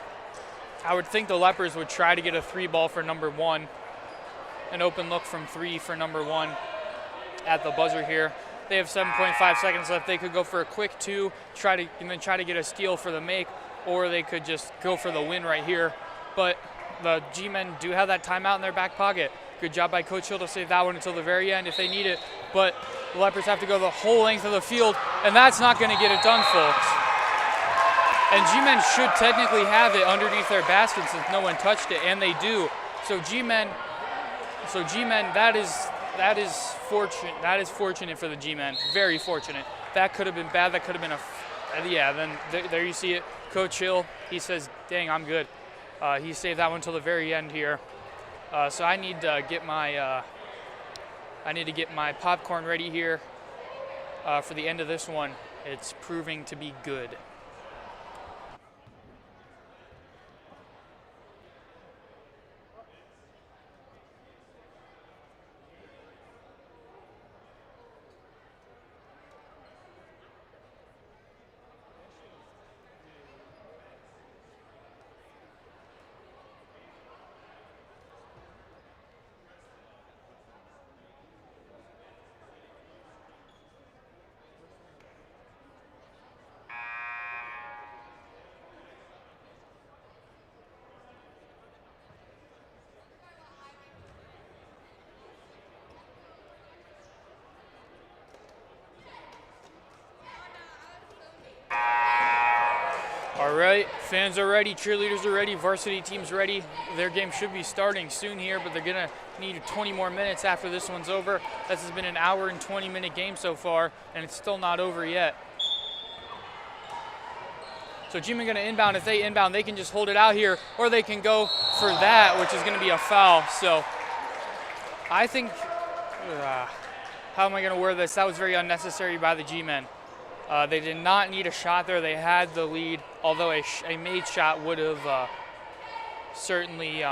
I would think the Leopards would try to get a 3-ball for number 1, an open look from 3 for number 1 at the buzzer here. They have 7.5 seconds left. They could go for a quick 2, and then try to get a steal for the make, or they could just go for the win right here. But the G-men do have that timeout in their back pocket. Good job by Coach Hill to save that one until the very end if they need it. But the Leopards have to go the whole length of the field, and that's not going to get it done, folks. And G-men should technically have it underneath their basket since no one touched it, and they do. So G-men, that is fortunate. That is fortunate for the G-men. Very fortunate. That could have been bad. That could have been then there you see it. Coach Hill, he says, "Dang, I'm good." He saved that one till the very end here. So I need to get my popcorn ready here for the end of this one. It's proving to be good. All right, fans are ready, cheerleaders are ready, varsity team's ready. Their game should be starting soon here, but they're gonna need 20 more minutes after this one's over. This has been an hour and 20-minute game so far, and it's still not over yet. So G-men gonna inbound. If they inbound, they can just hold it out here, or they can go for that, which is gonna be a foul. So I think, how am I gonna word this? That was very unnecessary by the G-men. They did not need a shot there. They had the lead, although a made shot would have certainly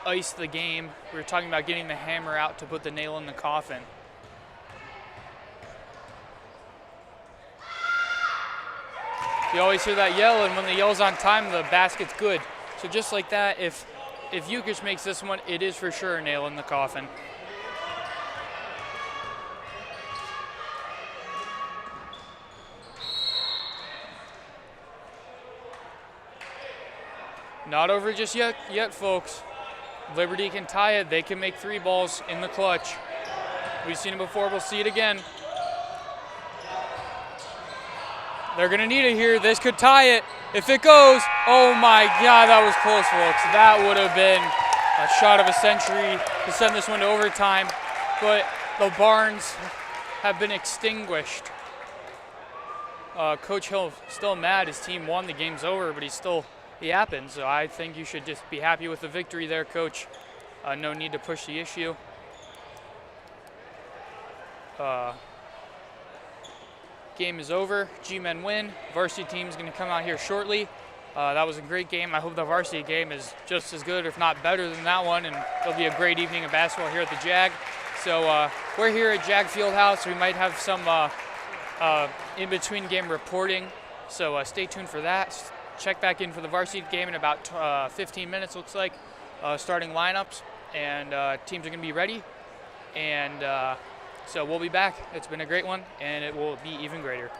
iced the game. We were talking about getting the hammer out to put the nail in the coffin. You always hear that yell, and when the yell's on time, the basket's good. So just like that, if Yukich makes this one, it is for sure a nail in the coffin. Not over just yet, folks. Liberty can tie it. They can make 3 balls in the clutch. We've seen it before. We'll see it again. They're going to need it here. This could tie it. If it goes, oh my God, that was close, folks. That would have been a shot of a century to send this one to overtime. But the Barnes have been extinguished. Coach Hill still mad. His team won. The game's over, but he's still yapping. So I think you should just be happy with the victory there, Coach. No need to push the issue. Game is over. G-men win. Varsity team's going to come out here shortly. That was a great game. I hope the varsity game is just as good, if not better than that one, and it'll be a great evening of basketball here at the Jag. So we're here at Jag Fieldhouse. We might have some in-between game reporting, so stay tuned for that. Check back in for the varsity game in about 15 minutes, looks like, starting lineups, and teams are going to be ready. And so we'll be back. It's been a great one, and it will be even greater.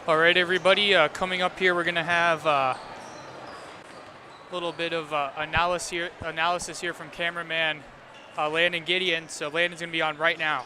All right, everybody, coming up here, we're going to have a little bit of analysis here from cameraman Landon Gideon. So Landon's going to be on right now.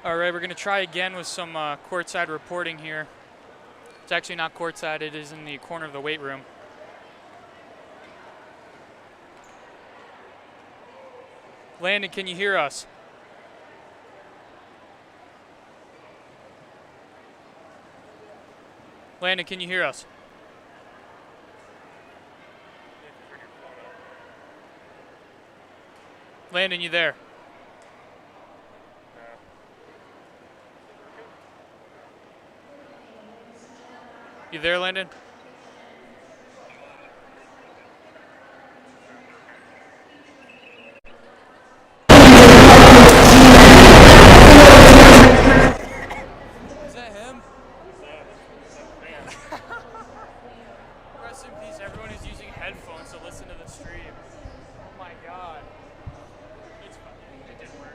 All right, we're going to try again with some courtside reporting here. It's actually not courtside, it is in the corner of the weight room. Landon, can you hear us? Landon, can you hear us? Landon, you there? You there, Landon? Is that him? Rest in peace. Everyone is using headphones to listen to the stream. Oh my God. It's fine. It didn't work.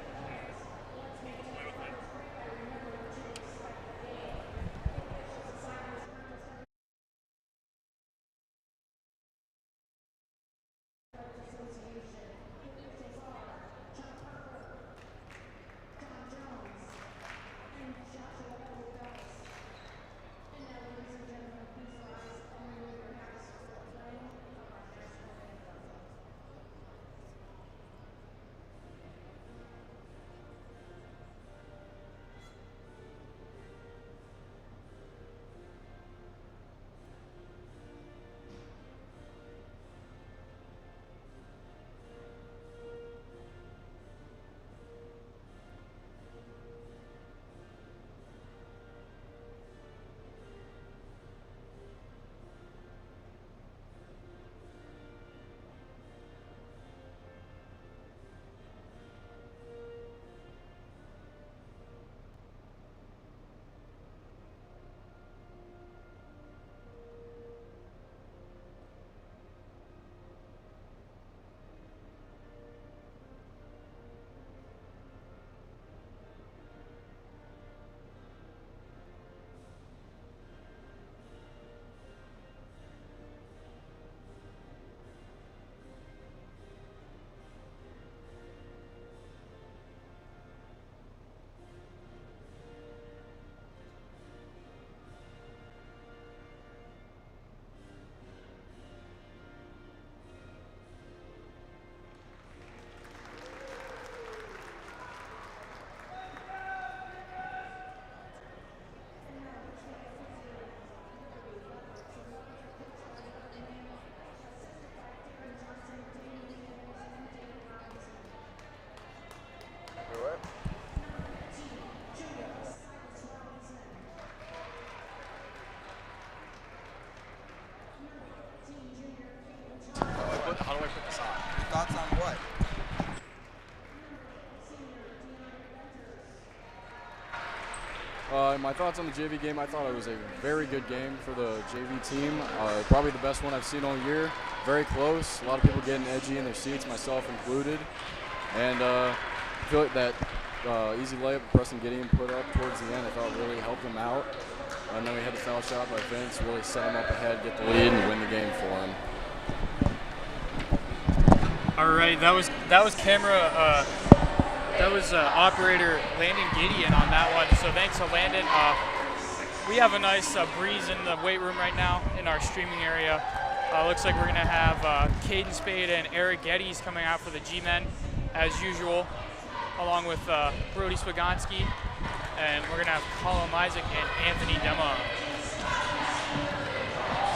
My thoughts on the JV game, I thought it was a very good game for the JV team. Probably the best one I've seen all year. Very close. A lot of people getting edgy in their seats, myself included. And I feel like that easy layup Preston Gideon put up towards the end, I thought really helped him out. And then we had the foul shot by Vince, really set him up ahead, get the lead, and win the game for him. All right, that was camera. That was operator Landon Gideon on that one. So thanks to Landon. We have a nice breeze in the weight room right now in our streaming area. Looks like we're gonna have Caden Spade and Eric Geddes coming out for the G-Men as usual, along with Brody Swagonski, and we're gonna have Colin Isaac and Anthony Dema.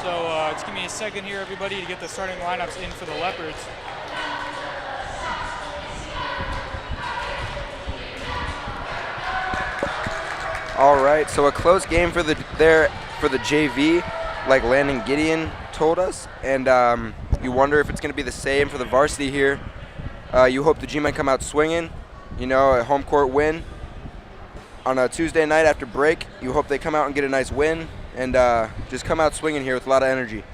So just give me a second here, everybody, to get the starting lineups in for the Leopards. All right, so a close game for the JV, like Landon Gideon told us, and you wonder if it's going to be the same for the varsity here. You hope the G-men come out swinging, you know, a home court win on a Tuesday night after break. You hope they come out and get a nice win and just come out swinging here with a lot of energy.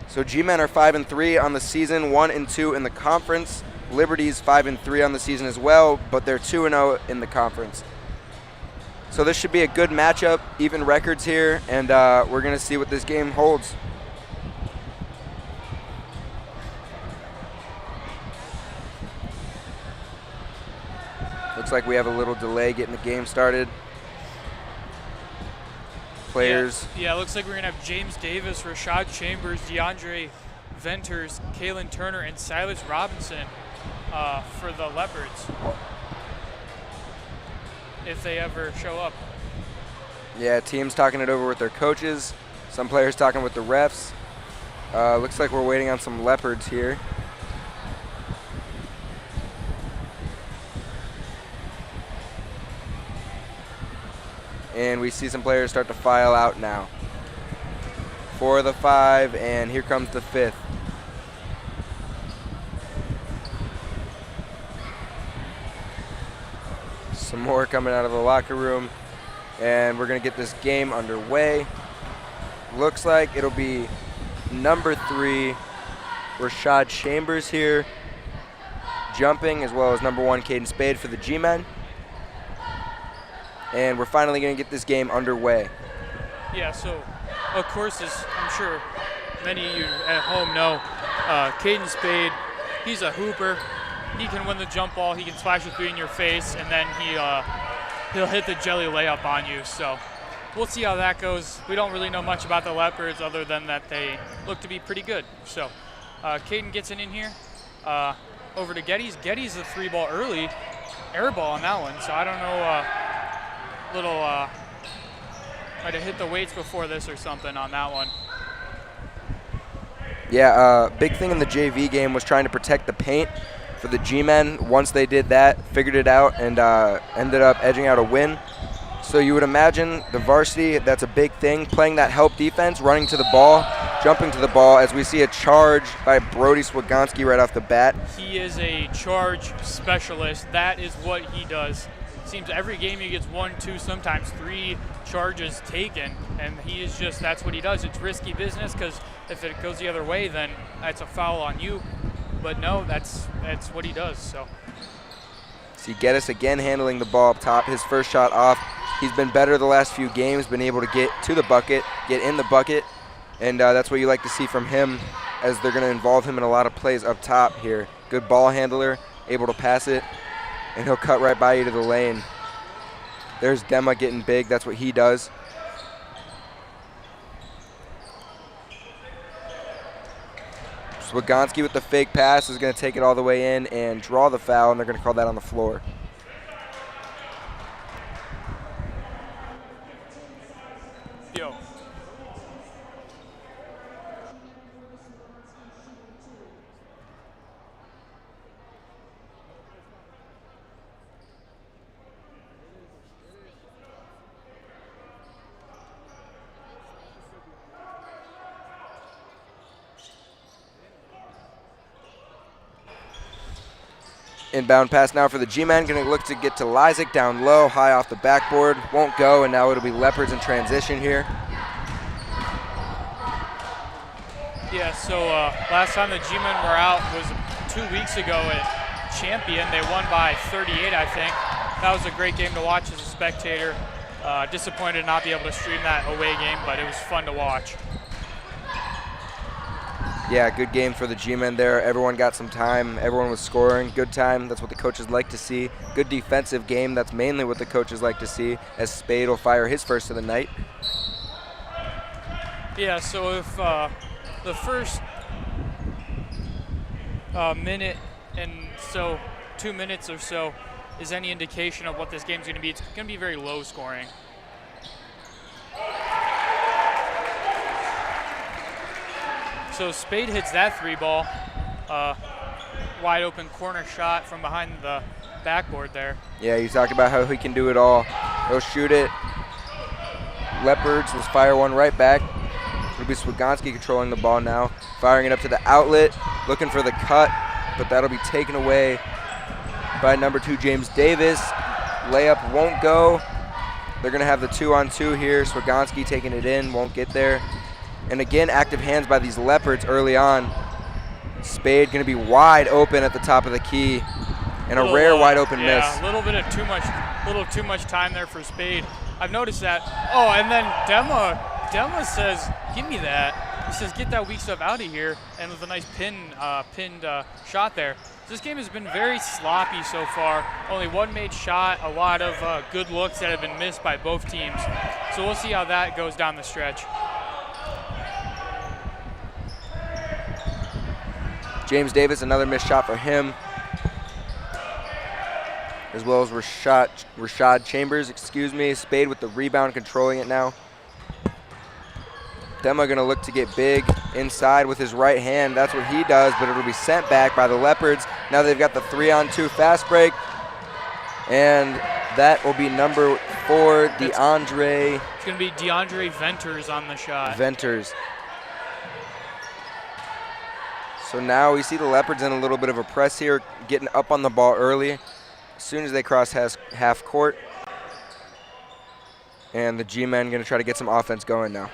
So G-men are 5-3 on the season, 1-2 in the conference. Liberty's 5-3 on the season as well, but they're 2-0 in the conference. So this should be a good matchup, even records here, and we're going to see what this game holds. Looks like we have a little delay getting the game started. Players. Yeah, looks like we're going to have James Davis, Rashad Chambers, DeAndre Venters, Kalen Turner, and Silas Robinson for the Leopards, if they ever show up. Yeah, teams talking it over with their coaches. Some players talking with the refs. Looks like we're waiting on some Leopards here. And we see some players start to file out now. 4 of the 5, and here comes the 5th. Some more coming out of the locker room, and we're going to get this game underway. Looks like it'll be number 3, Rashad Chambers here, jumping, as well as number 1, Caden Spade for the G-men. And we're finally going to get this game underway. Yeah, so of course, as I'm sure many of you at home know, Caden Spade, he's a hooper. He can win the jump ball, he can splash a 3 in your face, and then he'll hit the jelly layup on you. So we'll see how that goes. We don't really know much about the Leopards other than that they look to be pretty good. So Caden gets it in here. Over to Geddes. Geddes a 3-ball early, air ball on that one. So I don't know, might have hit the weights before this or something on that one. Yeah, big thing in the JV game was trying to protect the paint for the G-men. Once they did that, figured it out, and ended up edging out a win. So you would imagine the varsity, that's a big thing, playing that help defense, running to the ball, jumping to the ball, as we see a charge by Brody Swagonski right off the bat. He is a charge specialist. That is what he does. Seems every game he gets 1, 2, sometimes 3 charges taken, and he is just, that's what he does. It's risky business, because if it goes the other way, then that's a foul on you. But no, that's what he does. So see Geddes again handling the ball up top, his first shot off. He's been better the last few games, been able to get to the bucket, get in the bucket, and that's what you like to see from him, as they're going to involve him in a lot of plays up top here. Good ball handler, able to pass it, and he'll cut right by you to the lane. There's Dema getting big, that's what he does. Swagonski with the fake pass is going to take it all the way in and draw the foul, and they're going to call that on the floor. Yo. Inbound pass now for the G-men. Going to look to get to Lysick down low, high off the backboard. Won't go, and now it'll be Leopards in transition here. Yeah, so last time the G-men were out was 2 weeks ago at Champion. They won by 38, I think. That was a great game to watch as a spectator. Disappointed to not be able to stream that away game, but it was fun to watch. Yeah, good game for the G-men there. Everyone got some time. Everyone was scoring. Good time. That's what the coaches like to see. Good defensive game. That's mainly what the coaches like to see, as Spade will fire his first of the night. Yeah, so if the first minute and so 2 minutes or so is any indication of what this game's going to be, it's going to be very low scoring. So Spade hits that 3-ball, wide open corner shot from behind the backboard there. Yeah, you talk about how he can do it all. He'll shoot it. Leopards, let's fire one right back. It'll be Swagonski controlling the ball now, firing it up to the outlet, looking for the cut, but that'll be taken away by number 2, James Davis. Layup won't go. They're going to have the 2-on-2 here. Swagonski taking it in, won't get there. And again, active hands by these Leopards early on. Spade going to be wide open at the top of the key, and a rare wide open miss. Yeah, a little bit of too much time there for Spade. I've noticed that. Oh, and then Dema says, "Give me that." He says, "Get that weak stuff out of here," and with a nice pinned shot there. This game has been very sloppy so far. Only one made shot, a lot of good looks that have been missed by both teams. So we'll see how that goes down the stretch. James Davis, another missed shot for him, as well as Rashad Chambers, Spade with the rebound, controlling it now. Dema gonna look to get big inside with his right hand. That's what he does, but it'll be sent back by the Leopards. Now they've got the 3-on-2 fast break, and that will be number 4, DeAndre. It's gonna be DeAndre Venters on the shot. Venters. So now we see the Leopards in a little bit of a press here, getting up on the ball early, as soon as they cross half court. And the G-men gonna try to get some offense going now.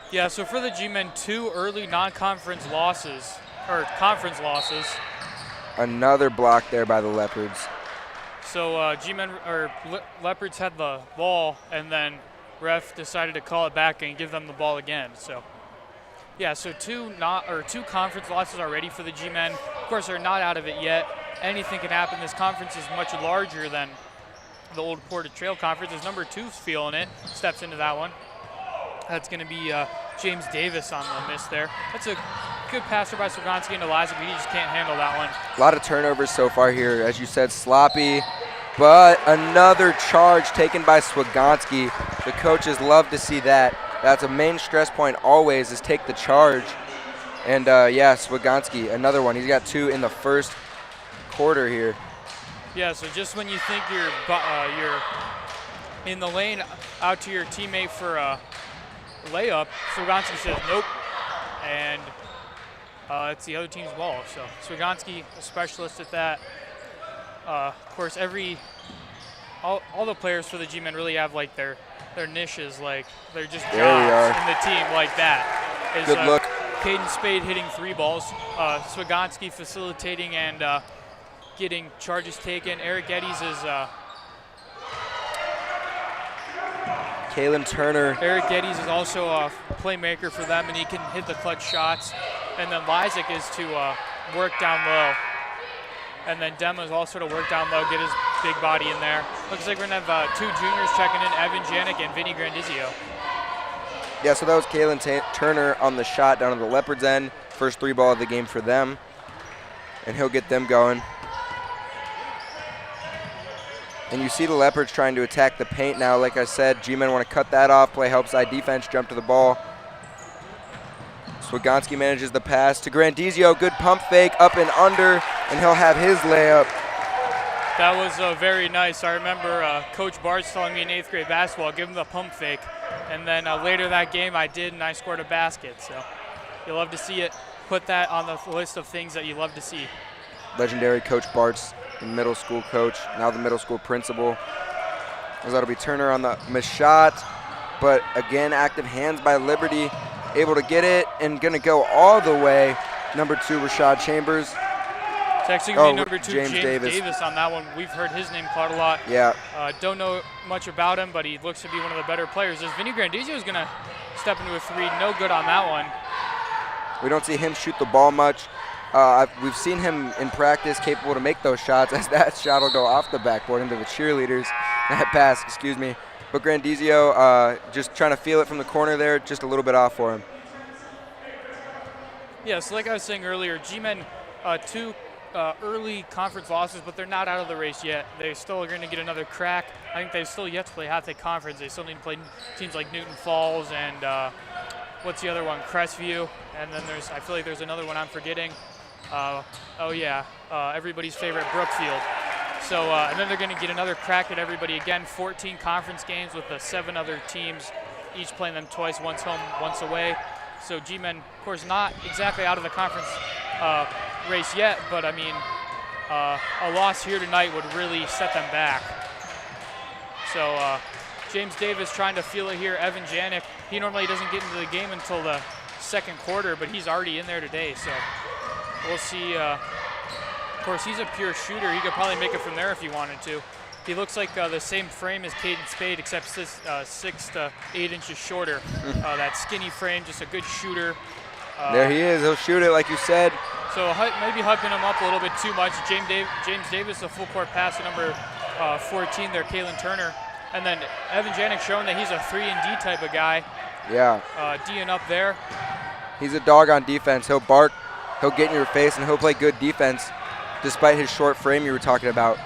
Yeah, so for the G-men, 2 early non-conference losses, or conference losses. Another block there by the Leopards. So G-men or Leopards had the ball, and then ref decided to call it back and give them the ball again. So yeah, so 2 conference losses already for the G-men. Of course, they're not out of it yet. Anything can happen. This conference is much larger than the old Portage Trail Conference. As number 2's feeling it, steps into that one. That's going to be James Davis on the miss there. That's a good passer by Swagonski into Lysick, but he just can't handle that one. A lot of turnovers so far here. As you said, sloppy, but another charge taken by Swagonski. The coaches love to see that. That's a main stress point always, is take the charge. And yeah, Swagonski, another one. He's got 2 in the first quarter here. Yeah, so just when you think you're in the lane out to your teammate for a layup, Swagonski says nope, and it's the other team's ball. So Swagonski, a specialist at that. Of course, all the players for the G-men really have like their niches, like they're just jobs in the team, like that. Good look. Caden Spade hitting 3 balls, Swagonski facilitating and getting charges taken. Eric Geddes is Kalen Turner. Eric Geddes is also a playmaker for them, and he can hit the clutch shots. And then Lysick is to work down low. And then Dema is also to work down low, get his big body in there. Looks like we're going to have 2 juniors checking in, Evan Yannick and Vinny Grandizio. Yeah, so that was Kalen Turner on the shot down on the Leopards end. First 3-ball of the game for them. And he'll get them going. And you see the Leopards trying to attack the paint now. Like I said, G-men want to cut that off, play help side defense, jump to the ball. Swagonski manages the pass to Grandizio. Good pump fake, up and under, and he'll have his layup. That was very nice. I remember Coach Bart's telling me in 8th grade basketball, give him the pump fake. And then later that game I did, and I scored a basket. So you'll love to see it. Put that on the list of things that you love to see. legendary Coach Bart's middle school coach, now the middle school principal. As that'll be Turner on the missed shot, but again, active hands by Liberty, able to get it and gonna go all the way. Number 2, Rashad Chambers. It's actually going to be number 2, James Davis. Davis on that one. We've heard his name quite a lot. Yeah. Don't know much about him, but he looks to be one of the better players. As Vinny Grandizio is going to step into a 3, no good on that one. We don't see him shoot the ball much. We've seen him in practice capable to make those shots, as that shot will go off the backboard into the cheerleaders. That pass, excuse me. But Grandizio just trying to feel it from the corner there, just a little bit off for him. Yeah, so like I was saying earlier, G-Men 2 early conference losses, but they're not out of the race yet. They still are going to get another crack. I think they still yet to play half the conference. They still need to play teams like Newton Falls and what's the other one? Crestview. And then I feel like there's another one I'm forgetting. Everybody's favorite, Brookfield. So, and then they're going to get another crack at everybody again. 14 conference games with the 7 other teams, each playing them twice, once home, once away. So G-Men, of course, not exactly out of the conference race yet, but I mean, a loss here tonight would really set them back. So James Davis trying to feel it here. Evan Yannick, he normally doesn't get into the game until the second quarter, but he's already in there today. So we'll see. Of course, he's a pure shooter. He could probably make it from there if he wanted to. He looks like the same frame as Caden Spade, except 6 to 8 inches shorter. That skinny frame, just a good shooter. There he is. He'll shoot it like you said. So maybe hyping him up a little bit too much. James Davis, a full court pass to number 14 there, Kalen Turner. And then Evan Janik showing that he's a 3-and-D type of guy. Yeah. D'ing up there. He's a dog on defense. He'll bark, he'll get in your face, and he'll play good defense despite his short frame you were talking about.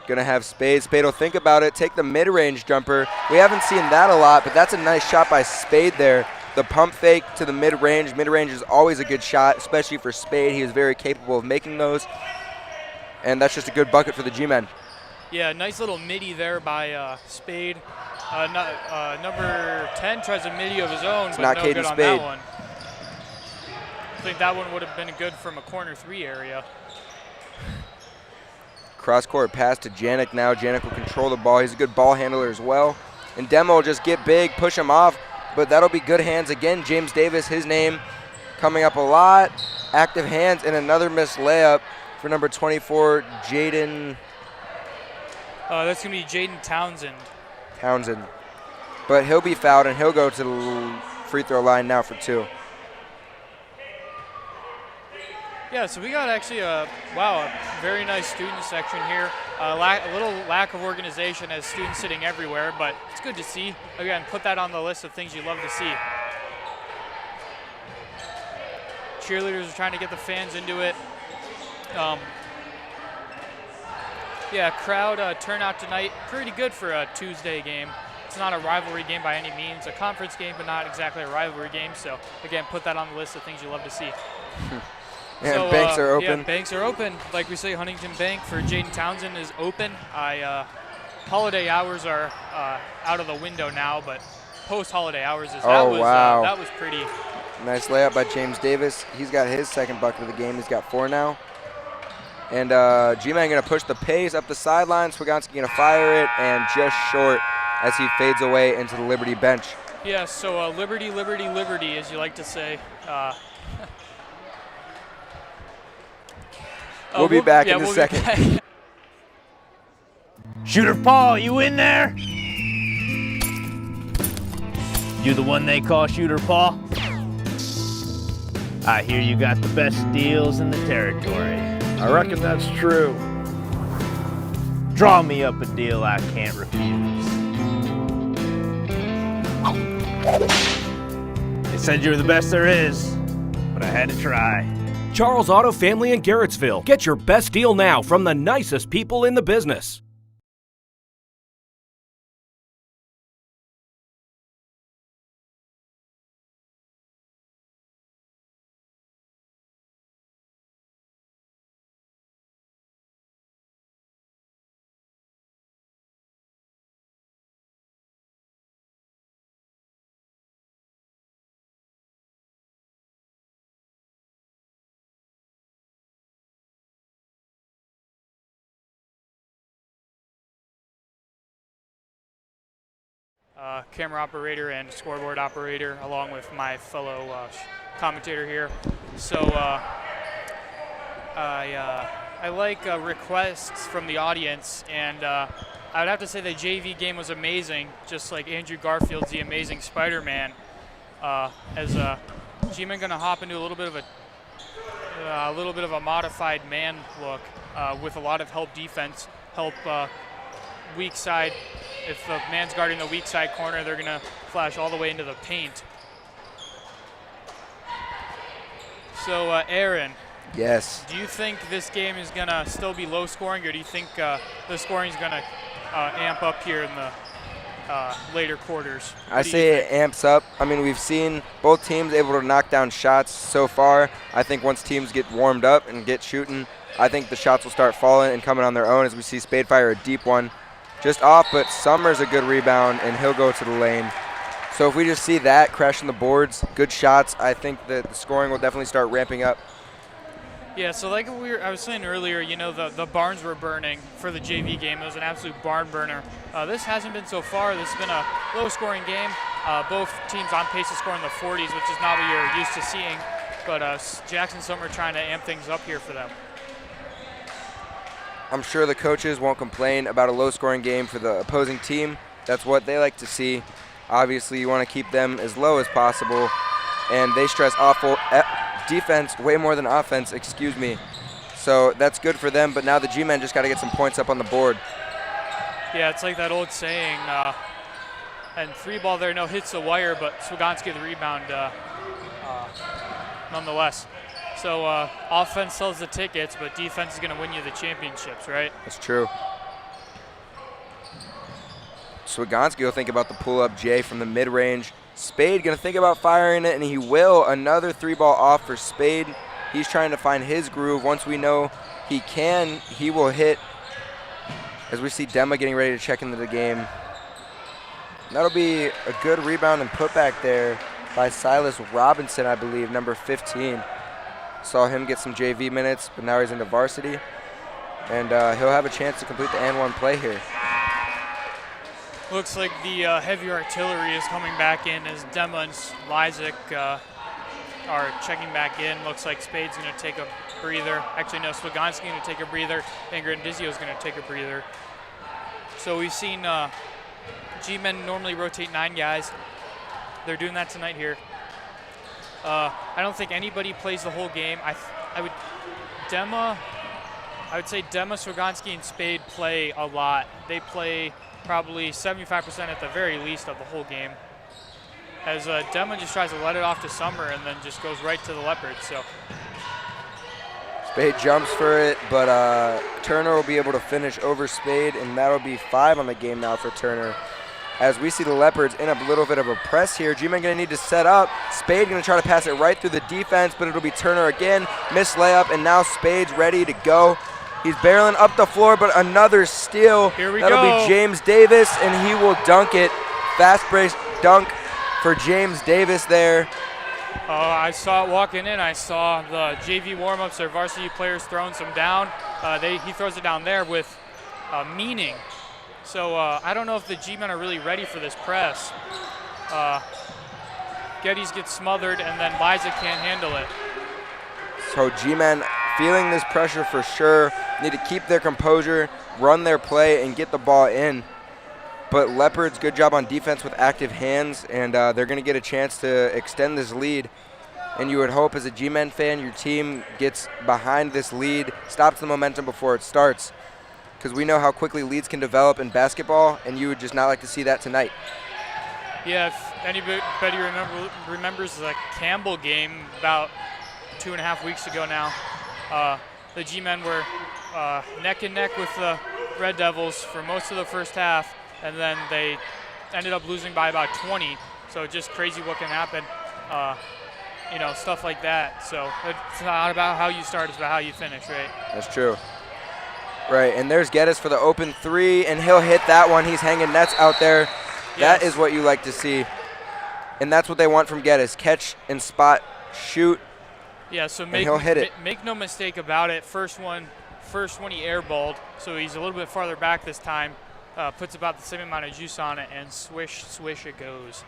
Gonna have Spade. Spade will think about it, take the mid-range jumper. We haven't seen that a lot, but that's a nice shot by Spade there. The pump fake to the mid-range. Mid-range is always a good shot, especially for Spade. He is very capable of making those. And that's just a good bucket for the G-Men. Yeah, nice little midi there by Spade. Number 10 tries a midi of his own, It's but not no Caden good on Spade. that one. I think that one would have been good from a corner 3 area. Cross-court pass to Janik now. Janik will control the ball. He's a good ball handler as well. And Demo will just get big, push him off, but that'll be good hands again. James Davis, his name coming up a lot. Active hands and another missed layup for number 24, Jaden That's going to be Jaden Townsend. But he'll be fouled, and he'll go to the free throw line now for 2. Yeah, so we got actually a very nice student section here. A little lack of organization as students sitting everywhere, but it's good to see. Again, put that on the list of things you love to see. Cheerleaders are trying to get the fans into it. Crowd turnout tonight, pretty good for a Tuesday game. It's not a rivalry game by any means, a conference game, but not exactly a rivalry game. So again, put that on the list of things you love to see. And so, banks are open. Yeah, banks are open. Like we say, Huntington Bank for Jaden Townsend is open. Holiday hours are out of the window now, but post-holiday hours is that was pretty. Nice layup by James Davis. He's got his second bucket of the game. He's got 4 now. And G-Man going to push the pace up the sideline. Swagonski going to fire it, and just short as he fades away into the Liberty bench. Yeah, so Liberty, Liberty, Liberty, as you like to say. We'll be back in a second. Shooter Paul, you in there? You the one they call Shooter Paul? I hear you got the best deals in the territory. I reckon that's true. Draw me up a deal I can't refuse. They said you were the best there is, but I had to try. Charles Auto Family in Garrettsville. Get your best deal now from the nicest people in the business. camera operator and scoreboard operator, along with my fellow commentator here. So I like requests from the audience, and I would have to say the JV game was amazing, just like Andrew Garfield's The Amazing Spider-Man. As G-Man gonna hop into a little bit of a modified man look with a lot of help defense, help weak side. If the man's guarding the weak side corner, they're gonna flash all the way into the paint. So Aaron. Yes. Do you think this game is gonna still be low scoring, or do you think the scoring is gonna amp up here in the later quarters? I say it amps up. I mean, we've seen both teams able to knock down shots so far. I think once teams get warmed up and get shooting, I think the shots will start falling and coming on their own as we see Spade fire a deep one. Just off, but Summers a good rebound, and he'll go to the lane. So if we just see that crashing the boards, good shots, I think that the scoring will definitely start ramping up. Yeah, so like I was saying earlier, you know, the barns were burning for the JV game. It was an absolute barn burner. This hasn't been so far. This has been a low-scoring game. Both teams on pace to score in the 40s, which is not what you're used to seeing. But Jackson Summer trying to amp things up here for them. I'm sure the coaches won't complain about a low-scoring game for the opposing team. That's what they like to see. Obviously, you want to keep them as low as possible, and they stress awful defense way more than offense, excuse me. So that's good for them, but now the G-Men just got to get some points up on the board. Yeah, it's like that old saying, and three ball there, no hits the wire, but Swagonski the rebound nonetheless. So offense sells the tickets, but defense is going to win you the championships, right? That's true. Swagonski will think about the pull-up J from the mid-range. Spade going to think about firing it, and he will. Another three ball off for Spade. He's trying to find his groove. Once we know he can, he will hit. As we see Dema getting ready to check into the game. That'll be a good rebound and putback there by Silas Robinson, I believe, number 15. Saw him get some JV minutes, but now he's into varsity. And he'll have a chance to complete the and-one play here. Looks like the heavy artillery is coming back in as Dema and Lysak are checking back in. Looks like Spade's going to take a breather. Actually, no, Swagonski's going to take a breather. And Grandizio's going to take a breather. So we've seen G-Men normally rotate 9 guys. They're doing that tonight here. I don't think anybody plays the whole game. I would say Dema, Swagonski, and Spade play a lot. They play probably 75% at the very least of the whole game. As Dema just tries to let it off to Summer and then just goes right to the Leopards. So Spade jumps for it, but Turner will be able to finish over Spade, and that'll be 5 on the game now for Turner. As we see the Leopards in a little bit of a press here, G-Man going to need to set up. Spade going to try to pass it right through the defense, but it'll be Turner again. Missed layup, and now Spade's ready to go. He's barreling up the floor, but another steal. Here we That'll go. Be James Davis, and he will dunk it. Fast break dunk for James Davis there. I saw it walking in. I saw the JV warm-ups, their varsity players throwing some down. He throws it down there with meaning. So I don't know if the G-Men are really ready for this press. Geddes gets smothered, and then Liza can't handle it. So G-Men feeling this pressure for sure, need to keep their composure, run their play, and get the ball in. But Leopards, good job on defense with active hands, and they're going to get a chance to extend this lead. And you would hope as a G-Men fan, your team gets behind this lead, stops the momentum before it starts. Because we know how quickly leads can develop in basketball, and you would just not like to see that tonight. Yeah, if anybody remembers the Campbell game about 2.5 weeks ago now, the G-Men were neck and neck with the Red Devils for most of the first half, and then they ended up losing by about 20. So just crazy what can happen, stuff like that. So it's not about how you start, it's about how you finish, right? That's true. Right, and there's Geddes for the open 3, and he'll hit that one. He's hanging nets out there. Yes. That is what you like to see. And that's what they want from Geddes, catch and spot, shoot. Yeah, so he'll hit it. Make no mistake about it. First one he airballed, so he's a little bit farther back this time. puts about the same amount of juice on it, and swish, swish it goes.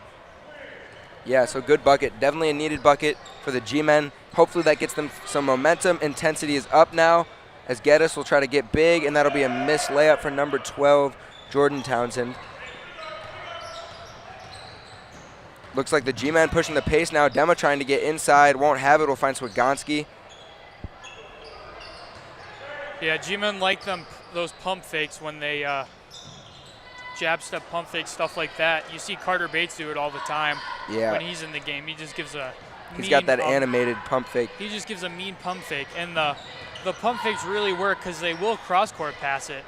Yeah, so good bucket. Definitely a needed bucket for the G-men. Hopefully that gets them some momentum. Intensity is up now as Geddes will try to get big, and that'll be a missed layup for number 12, Jordan Townsend. Looks like the G-men pushing the pace now. Dema trying to get inside. Won't have it. We'll find Swiganski. Yeah, G-men like those pump fakes when they jab step pump fake, stuff like that. You see Carter Bates do it all the time when he's in the game. He just gives a He's got that animated pump fake. He just gives a mean pump fake. And the pump fakes really work because they will cross-court pass it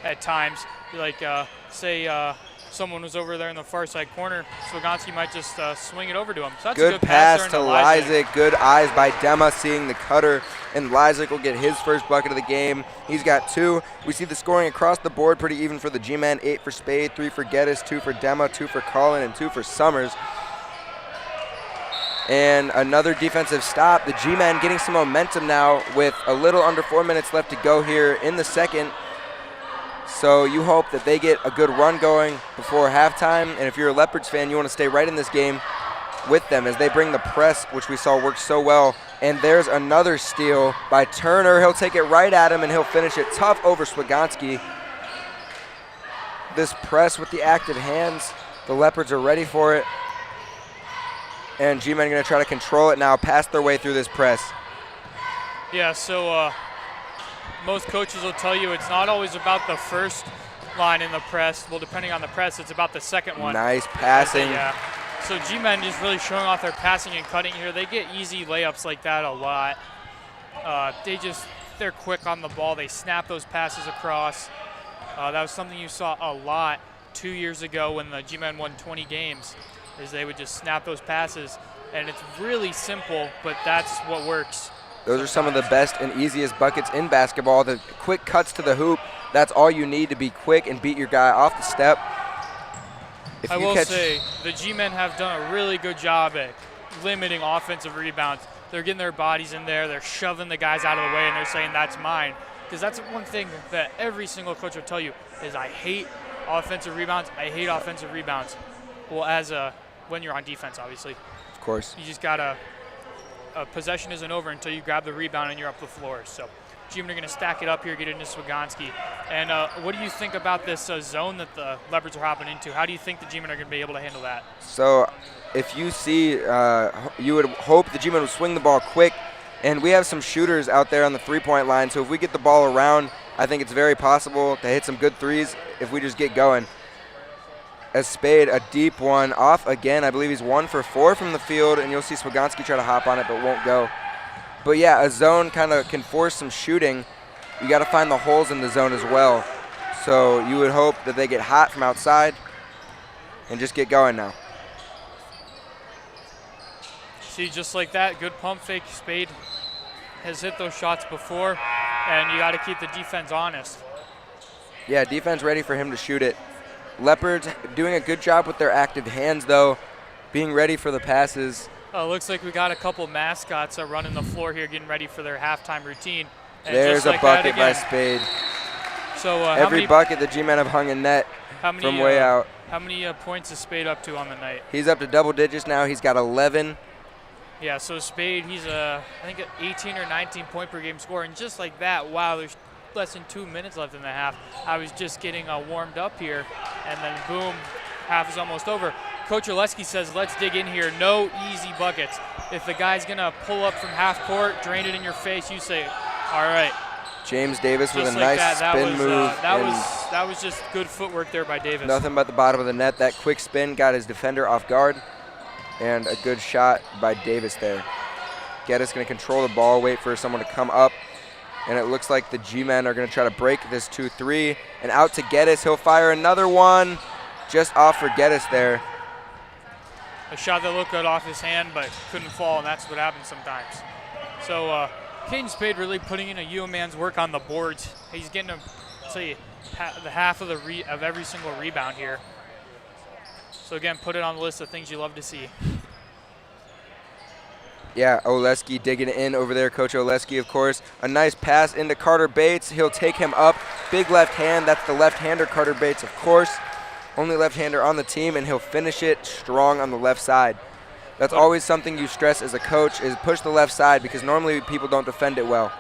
at times. Like, say someone was over there in the far side corner, Swiganski might just swing it over to him. So that's good a good pass to Lysick. Lysick. Good eyes by Dema seeing the cutter, and Lysick will get his first bucket of the game. He's got 2. We see the scoring across the board pretty even for the G-men. 8 for Spade, 3 for Geddes, 2 for Dema, 2 for Cullen, and 2 for Summers. And another defensive stop. The G-men getting some momentum now with a little under 4 minutes left to go here in the second. So you hope that they get a good run going before halftime. And if you're a Leopards fan, you want to stay right in this game with them as they bring the press, which we saw work so well. And there's another steal by Turner. He'll take it right at him, and he'll finish it tough over Swiganski. This press with the active hands, the Leopards are ready for it. And G-men are going to try to control it now, pass their way through this press. Yeah, so most coaches will tell you it's not always about the first line in the press. Well, depending on the press, it's about the second one. Nice passing. Yeah. So G-men just really showing off their passing and cutting here. They get easy layups like that a lot. They're quick on the ball. They snap those passes across. That was something you saw a lot 2 years ago when the G-men won 20 games, is they would just snap those passes. And it's really simple, but that's what works. Those are some of the best and easiest buckets in basketball. The quick cuts to the hoop, that's all you need to be quick and beat your guy off the step. I will say the G-men have done a really good job at limiting offensive rebounds. They're getting their bodies in there. They're shoving the guys out of the way, and they're saying, that's mine. Because that's one thing that every single coach will tell you is, I hate offensive rebounds. I hate offensive rebounds. Well, when you're on defense, obviously. Of course. You just got to possession isn't over until you grab the rebound and you're up the floor. So G-men are going to stack it up here, get into Swiganski. And what do you think about this zone that the Leopards are hopping into? How do you think the G-men are going to be able to handle that? So if you see, you would hope the G-men would swing the ball quick. And we have some shooters out there on the three-point line. So if we get the ball around, I think it's very possible to hit some good threes if we just get going. As Spade, a deep one, off again. I believe he's 1 for 4 from the field, and you'll see Swiganski try to hop on it, but won't go. But yeah, a zone kind of can force some shooting. You got to find the holes in the zone as well. So you would hope that they get hot from outside and just get going now. See, just like that, good pump fake. Spade has hit those shots before, and you got to keep the defense honest. Yeah, defense ready for him to shoot it. Leopards doing a good job with their active hands, though, being ready for the passes. Looks like we got a couple mascots running the floor here, getting ready for their halftime routine. And there's like a bucket by Spade. So every bucket the G-men have hung in net from way out. How many points is Spade up to on the night? He's up to double digits now. He's got 11. Yeah, so Spade, he's I think an 18 or 19 point per game scorer. And just like that, wow, there's less than 2 minutes left in the half. I was just getting warmed up here, and then boom, half is almost over. Coach Oleski says, let's dig in here. No easy buckets. If the guy's going to pull up from half court, drain it in your face, you say, all right. James Davis with a like nice spin move. That was just good footwork there by Davis. Nothing but the bottom of the net. That quick spin got his defender off guard, and a good shot by Davis there. Geddes going to control the ball, wait for someone to come up. And it looks like the G-men are going to try to break this 2-3. And out to Geddes. He'll fire another one. Just off for Geddes there. A shot that looked good off his hand, but couldn't fall, and that's what happens sometimes. So Caden Spade really putting in a U man's work on the boards. He's getting, the half of every single rebound here. So again, put it on the list of things you love to see. Yeah, Oleski digging in over there. Coach Oleski, of course. A nice pass into Carter Bates. He'll take him up big left hand. That's the left-hander, Carter Bates, of course. Only left-hander on the team, and he'll finish it strong on the left side. That's always something you stress as a coach, is push the left side, because normally people don't defend it well.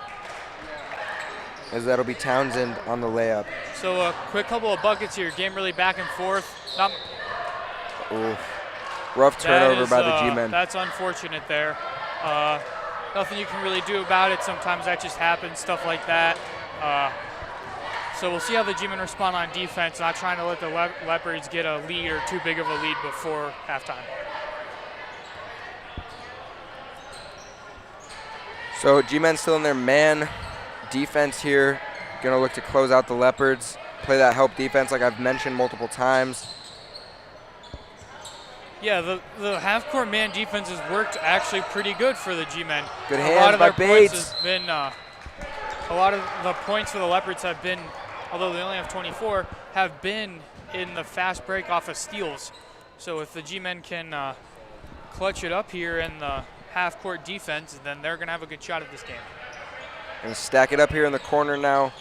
As that'll be Townsend on the layup. So a quick couple of buckets here. Game really back and forth. Oof. Rough turnover by the G-men. That's unfortunate there. Nothing you can really do about it. Sometimes that just happens, stuff like that. So we'll see how the G-men respond on defense, not trying to let the Leopards get a lead or too big of a lead before halftime. So G-men still in their man defense here. Gonna look to close out the Leopards. Play that help defense like I've mentioned multiple times. Yeah, the half-court man defense has worked actually pretty good for the G-men. Good hands by Bates. A lot of the points for the Leopards have been, although they only have 24, have been in the fast break off of steals. So if the G-men can clutch it up here in the half-court defense, then they're going to have a good shot at this game. Gonna stack it up here in the corner now.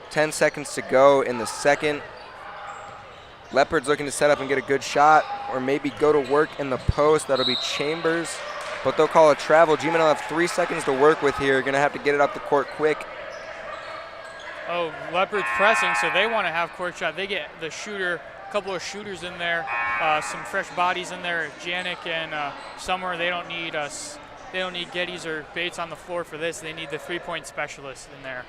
10 seconds to go in the second. Leopards looking to set up and get a good shot, or maybe go to work in the post. That'll be Chambers, but they'll call a travel. G-men will have 3 seconds to work with here. Gonna have to get it up the court quick. Oh, Leopards pressing, so they want to have court shot. They get the shooter, a couple of shooters in there, some fresh bodies in there. Yannick and Summer. They don't need us. They don't need Geddes or Bates on the floor for this. They need the three-point specialist in there.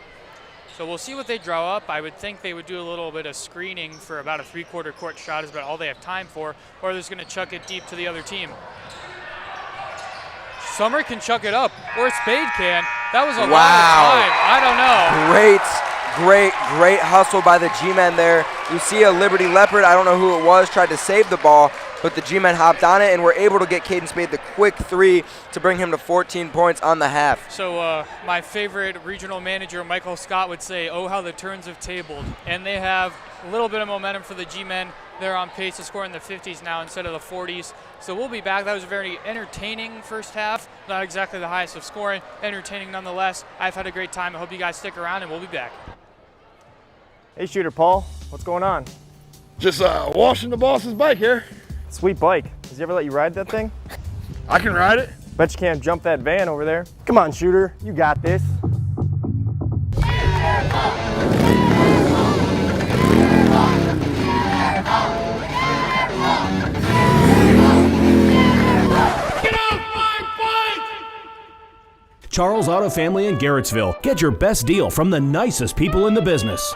So we'll see what they draw up. I would think they would do a little bit of screening for about a three-quarter court shot is about all they have time for, or they're just going to chuck it deep to the other team. Summer can chuck it up, or Spade can. That was a lot of time. I don't know. Great hustle by the G-men there. You see a Liberty Leopard, I don't know who it was, tried to save the ball, but the G-men hopped on it and were able to get Caden Spade the quick three to bring him to 14 points on the half. So my favorite regional manager, Michael Scott, would say, oh, how the turns have tabled. And they have a little bit of momentum for the G-men. They're on pace to score in the 50s now instead of the 40s. So we'll be back. That was a very entertaining first half. Not exactly the highest of scoring. Entertaining nonetheless. I've had a great time. I hope you guys stick around, and we'll be back. Hey, Shooter Paul, what's going on? Just washing the boss's bike here. Sweet bike. Does he ever let you ride that thing? I can ride it. Bet you can't jump that van over there. Come on, Shooter, you got this. Charles Auto Family in Garrettsville. Get your best deal from the nicest people in the business.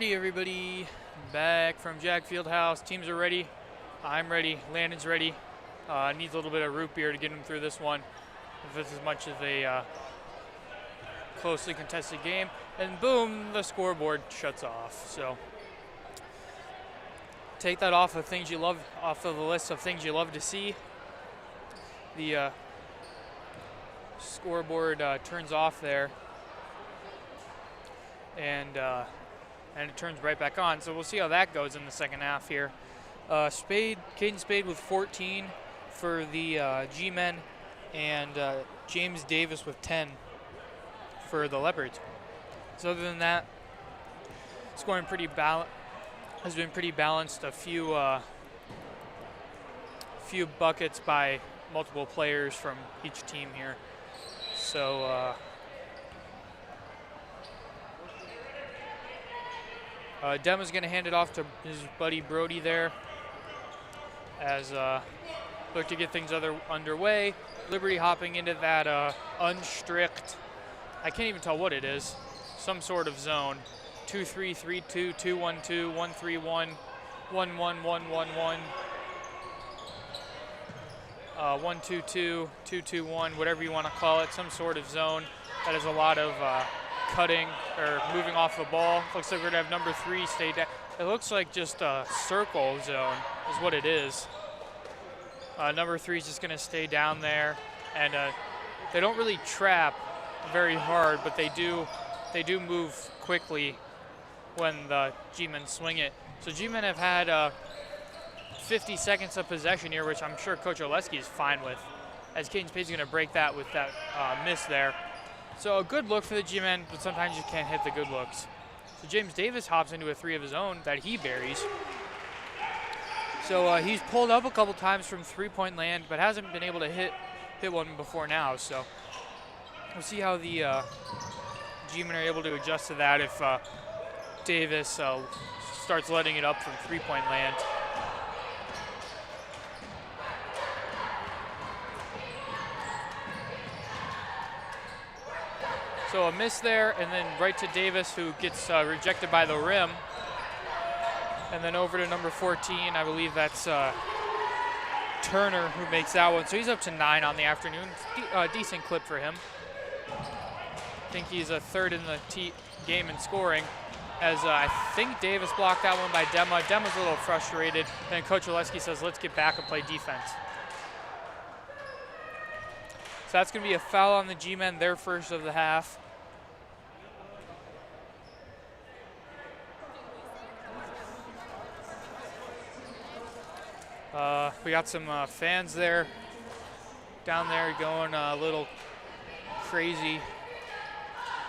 Alrighty, everybody, back from Jag Fieldhouse. Teams are ready. I'm ready. Landon's ready. Needs a little bit of root beer to get him through this one. If it's as much of a closely contested game, and boom, the scoreboard shuts off. So take that off of things you love, off of the list of things you love to see. The scoreboard turns off there, and it turns right back on. So we'll see how that goes in the second half here. Caden Spade with 14 for the G-men, and James Davis with 10 for the Leopards. So other than that, scoring has been pretty balanced. A few buckets by multiple players from each team here. So Dema's going to hand it off to his buddy Brody there as look to get things underway. Liberty hopping into that unstrict, I can't even tell what it is, some sort of zone. 2-3-3-2, 2-1-2, 1-3-1, 1-1-1-1-1, 1-2-2, 2-2-1, whatever you want to call it, some sort of zone that has a lot of cutting or moving off the ball. Looks like we're going to have number 3 stay down. It looks like just a circle zone is what it is. Number 3 is just going to stay down there, and they don't really trap very hard, but they do move quickly when the G-men swing it. So G-men have had 50 seconds of possession here, which I'm sure Coach Oleski is fine with, as Caden Spade's going to break that with that miss there. So a good look for the G-men, but sometimes you can't hit the good looks. So James Davis hops into a 3 of his own that he buries. So he's pulled up a couple times from three-point land, but hasn't been able to hit one before now. So we'll see how the G-men are able to adjust to that if Davis starts letting it up from three-point land. So a miss there, and then right to Davis, who gets rejected by the rim. And then over to number 14, I believe that's Turner, who makes that one. So he's up to 9 on the afternoon. Decent clip for him. I think he's a third in the game in scoring, as I think Davis blocked that one by Dema. Dema's a little frustrated, and Coach Oleski says, let's get back and play defense. So that's going to be a foul on the G-men, their first of the half. We got some fans there, down there going a little crazy.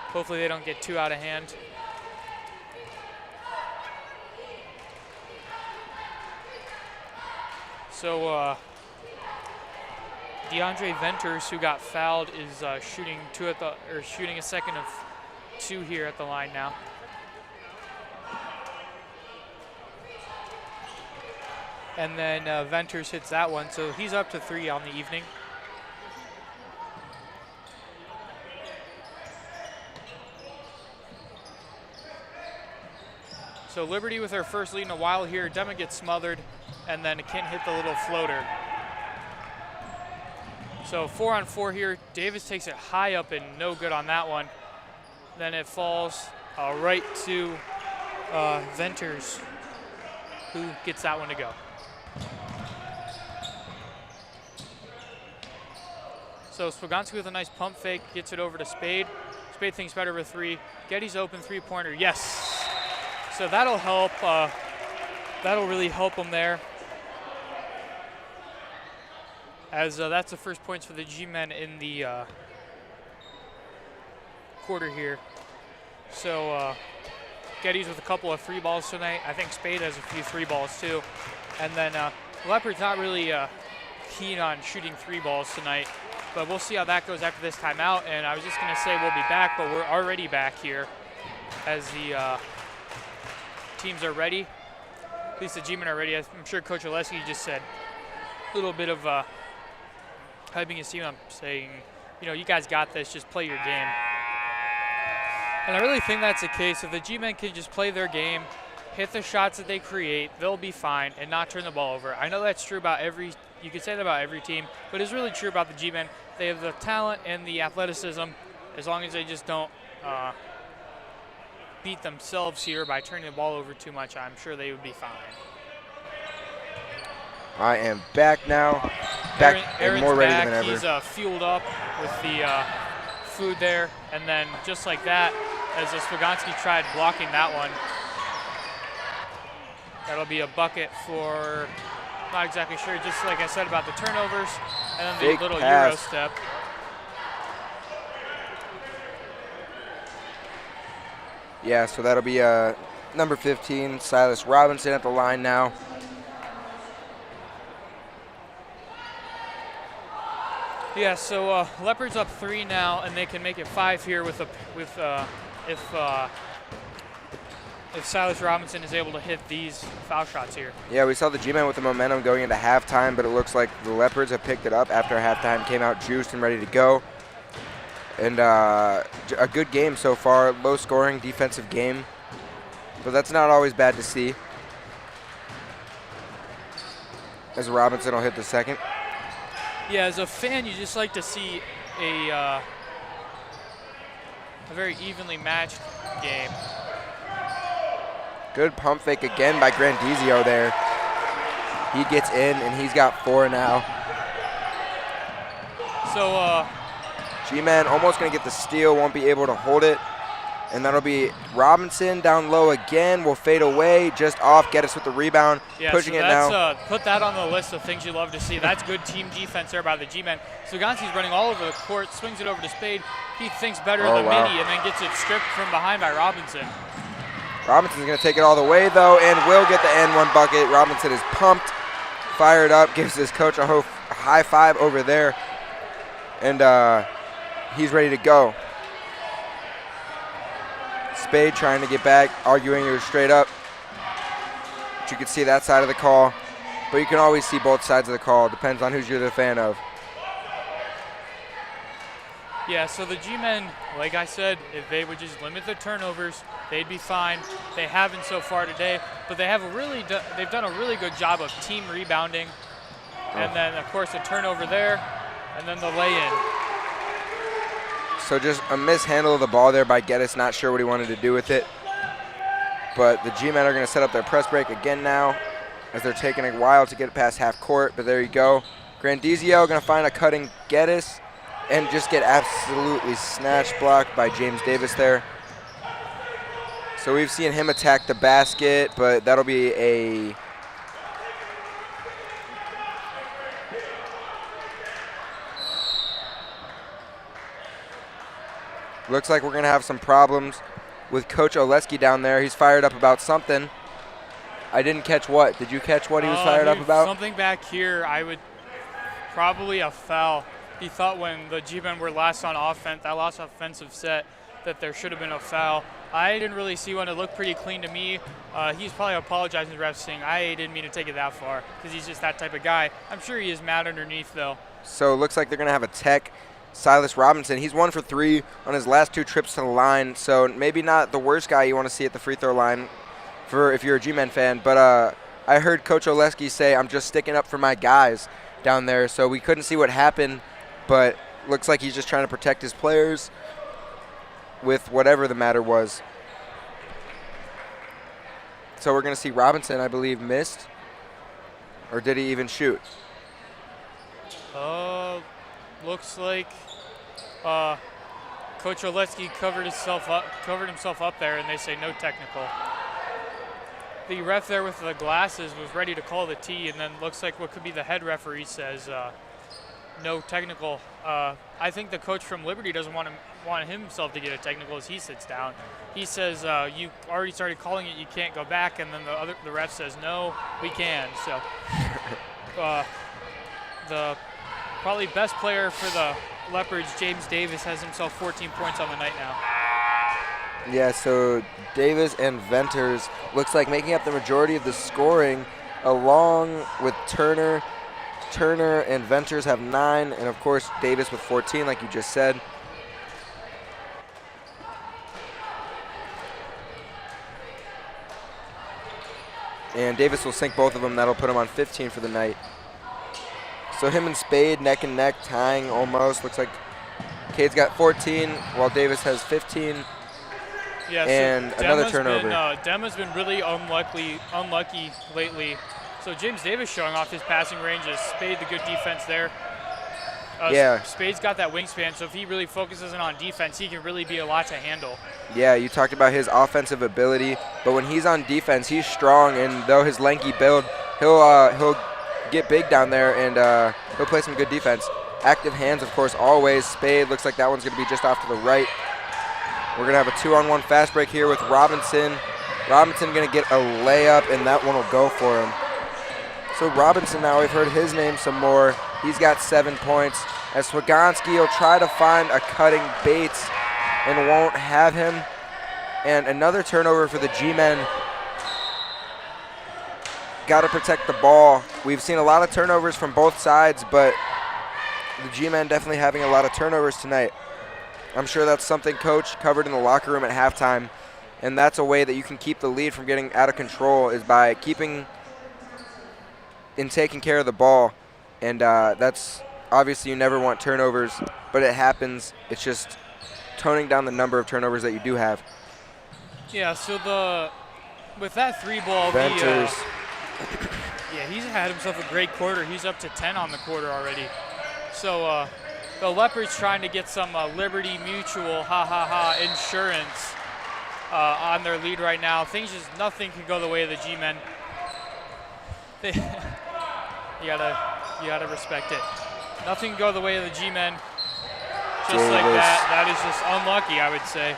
Hopefully they don't get too out of hand. So DeAndre Venters, who got fouled, is shooting a second of 2 here at the line now. And then Venters hits that one, so he's up to 3 on the evening. So Liberty with their first lead in a while here. Dema gets smothered, and then can't hit the little floater. So 4-on-4 here. Davis takes it high up and no good on that one. Then it falls right to Venters, who gets that one to go. So Spagonski with a nice pump fake, gets it over to Spade. Spade thinks better with 3. Getty's open 3-pointer, yes. So that'll help, that'll really help him there, as that's the first points for the G-men in the quarter here. So Getty's with a couple of 3 balls tonight. I think Spade has a few 3 balls too. And then Leopard's not really keen on shooting 3 balls tonight, but we'll see how that goes after this timeout. And I was just going to say we'll be back, but we're already back here as the teams are ready. At least the G-men are ready. I'm sure Coach Oleski just said a little bit of hyping his team up, saying, you know, you guys got this, just play your game. And I really think that's the case. If the G-men can just play their game, hit the shots that they create, they'll be fine and not turn the ball over. I know that's true about you could say that about every team, but it's really true about the G-men. They have the talent and the athleticism. As long as they just don't beat themselves here by turning the ball over too much, I'm sure they would be fine. I am back now. Back and more ready than ever. He's fueled up with the food there, and then just like that, as Swagonski tried blocking that one, that'll be a bucket for, not exactly sure, just like I said about the turnovers, and then Fake the little pass. Euro step. Yeah, so that'll be number 15, Silas Robinson at the line now. Yeah, so Leopards up 3 now, and they can make it 5 here if Silas Robinson is able to hit these foul shots here. Yeah, we saw the G-men with the momentum going into halftime, but it looks like the Leopards have picked it up after halftime, came out juiced and ready to go. And a good game so far, low-scoring defensive game, but that's not always bad to see. As Robinson will hit the second. Yeah, as a fan, you just like to see a very evenly matched game. Good pump fake again by Grandizio there. He gets in, and he's got 4 now. So G-Man almost going to get the steal, won't be able to hold it. And that'll be Robinson down low again, will fade away, just off, get us with the rebound, yeah, pushing so it that's, now. Put that on the list of things you love to see. That's good team defense there by the G-men. Swagonski's running all over the court, swings it over to Spade. He thinks better of the mini and then gets it stripped from behind by Robinson. Robinson's going to take it all the way, though, and will get the N1 bucket. Robinson is pumped, fired up, gives his coach a high five over there, and he's ready to go. Spade trying to get back, arguing it was straight up. But you can see that side of the call, but you can always see both sides of the call. Depends on who you're the fan of. Yeah, so the G-men, like I said, if they would just limit the turnovers, they'd be fine. They haven't so far today, but they have they've done a really good job of team rebounding. And then, of course, a turnover there, and then the lay-in. So just a mishandle of the ball there by Geddes, not sure what he wanted to do with it. But the G-men are going to set up their press break again now, as they're taking a while to get it past half court, but there you go. Grandizio going to find a cutting Geddes and just get absolutely snatch blocked by James Davis there. So we've seen him attack the basket, but that'll be a looks like we're going to have some problems with Coach Oleski down there. He's fired up about something. I didn't catch what. Did you catch what he was fired up about? Something back here, probably a foul. He thought when the G-men were last on offense, that last offensive set, that there should have been a foul. I didn't really see one. It looked pretty clean to me. He's probably apologizing to the refs, saying, I didn't mean to take it that far, because he's just that type of guy. I'm sure he is mad underneath, though. So it looks like they're going to have a tech. Silas Robinson, he's 1 for 3 on his last 2 trips to the line, so maybe not the worst guy you want to see at the free throw line for if you're a G-men fan. But I heard Coach Oleski say, I'm just sticking up for my guys down there, so we couldn't see what happened, but looks like he's just trying to protect his players with whatever the matter was. So we're going to see Robinson, I believe, missed, or did he even shoot? Looks like Coach Oleski covered himself up there, and they say no technical. The ref there with the glasses was ready to call the T, and then looks like what could be the head referee says no technical. I think the coach from Liberty doesn't want himself to get a technical as he sits down. He says you already started calling it, you can't go back, and then the ref says no, we can. So the probably best player for the Leopards, James Davis, has himself 14 points on the night now. Yeah, so Davis and Venters looks like making up the majority of the scoring, along with Turner. Turner and Venters have 9, and of course Davis with 14, like you just said. And Davis will sink both of them. That'll put him on 15 for the night. So him and Spade neck and neck, tying almost. Looks like Cade's got 14 while Davis has 15. Yeah, and so another turnover. Dema's been really unlucky lately. So James Davis showing off his passing ranges. Spade, the good defense there. Yeah. Spade's got that wingspan, so if he really focuses in on defense, he can really be a lot to handle. Yeah, you talked about his offensive ability, but when he's on defense, he's strong, and though his lanky build, he'll get big down there, and he'll play some good defense. Active hands, of course, always. Spade looks like that one's going to be just off to the right. We're going to have a 2-on-1 fast break here with Robinson. Robinson going to get a layup, and that one will go for him. So Robinson now, we've heard his name some more. He's got 7 points. As Swagonski will try to find a cutting Bates and won't have him. And another turnover for the G-men. Got to protect the ball. We've seen a lot of turnovers from both sides, but the G-men definitely having a lot of turnovers tonight. I'm sure that's something Coach covered in the locker room at halftime, and that's a way that you can keep the lead from getting out of control is by keeping and taking care of the ball. And that's obviously you never want turnovers, but it happens. It's just toning down the number of turnovers that you do have. Yeah, so with that 3-ball, Venters. yeah, he's had himself a great quarter. He's up to 10 on the quarter already. So the Leopards trying to get some Liberty Mutual insurance on their lead right now. Nothing can go the way of the G-men. You gotta respect it. Nothing can go the way of the G-men. Just Davis. like that. That is just unlucky, I would say.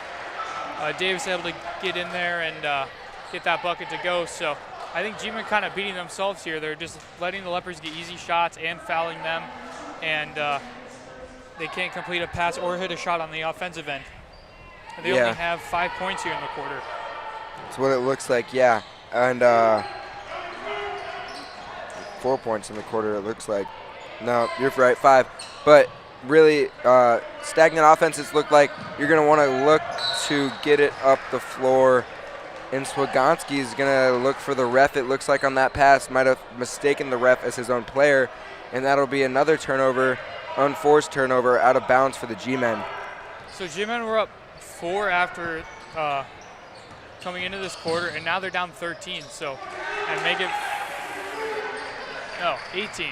Davis able to get in there and get that bucket to go. So I think G-men kind of beating themselves here. They're just letting the Leopards get easy shots and fouling them, and they can't complete a pass or hit a shot on the offensive end. And they only have 5 points here in the quarter. That's what it looks like, yeah. And 4 points in the quarter, it looks like. No, you're right, 5. But really, stagnant offenses look like you're going to want to look to get it up the floor. And Swagonski is going to look for the ref, it looks like, on that pass. Might have mistaken the ref as his own player. And that'll be another turnover, unforced turnover, out of bounds for the G-men. So G-men were up 4 after coming into this quarter, and now they're down 13. So, and make it 18.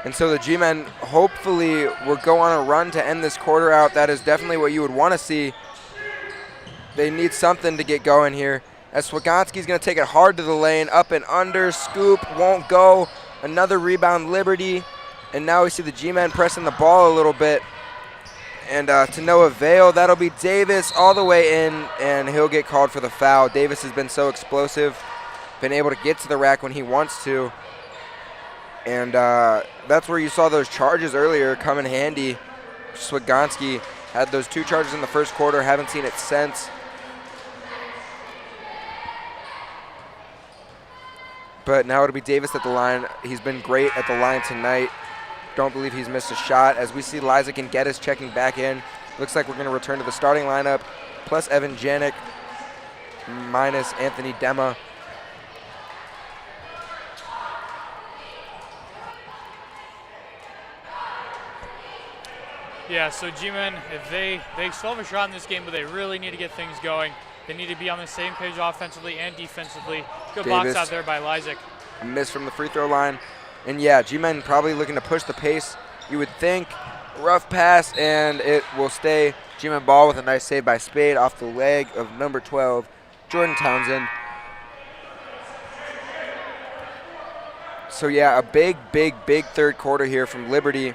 And so the G-men hopefully will go on a run to end this quarter out. That is definitely what you would want to see. They need something to get going here. As Swagonski's going to take it hard to the lane, up and under, scoop, won't go. Another rebound, Liberty. And now we see the G-men pressing the ball a little bit. And to no avail, that'll be Davis all the way in, and he'll get called for the foul. Davis has been so explosive, been able to get to the rack when he wants to. And that's where you saw those charges earlier come in handy. Swagonski had those 2 charges in the first quarter, haven't seen it since. But now it'll be Davis at the line. He's been great at the line tonight. Don't believe he's missed a shot. As we see Lysak and Geddes checking back in. Looks like we're going to return to the starting lineup, plus Evan Yannick, minus Anthony Dema. Yeah, so G-men, if they still have a shot in this game, but they really need to get things going. They need to be on the same page offensively and defensively. Good Davis. box out there by Lysak. A miss from the free throw line. And yeah, G-men probably looking to push the pace. You would think. Rough pass, and it will stay G-men ball with a nice save by Spade off the leg of number 12, Jordan Townsend. So yeah, a big third quarter here from Liberty.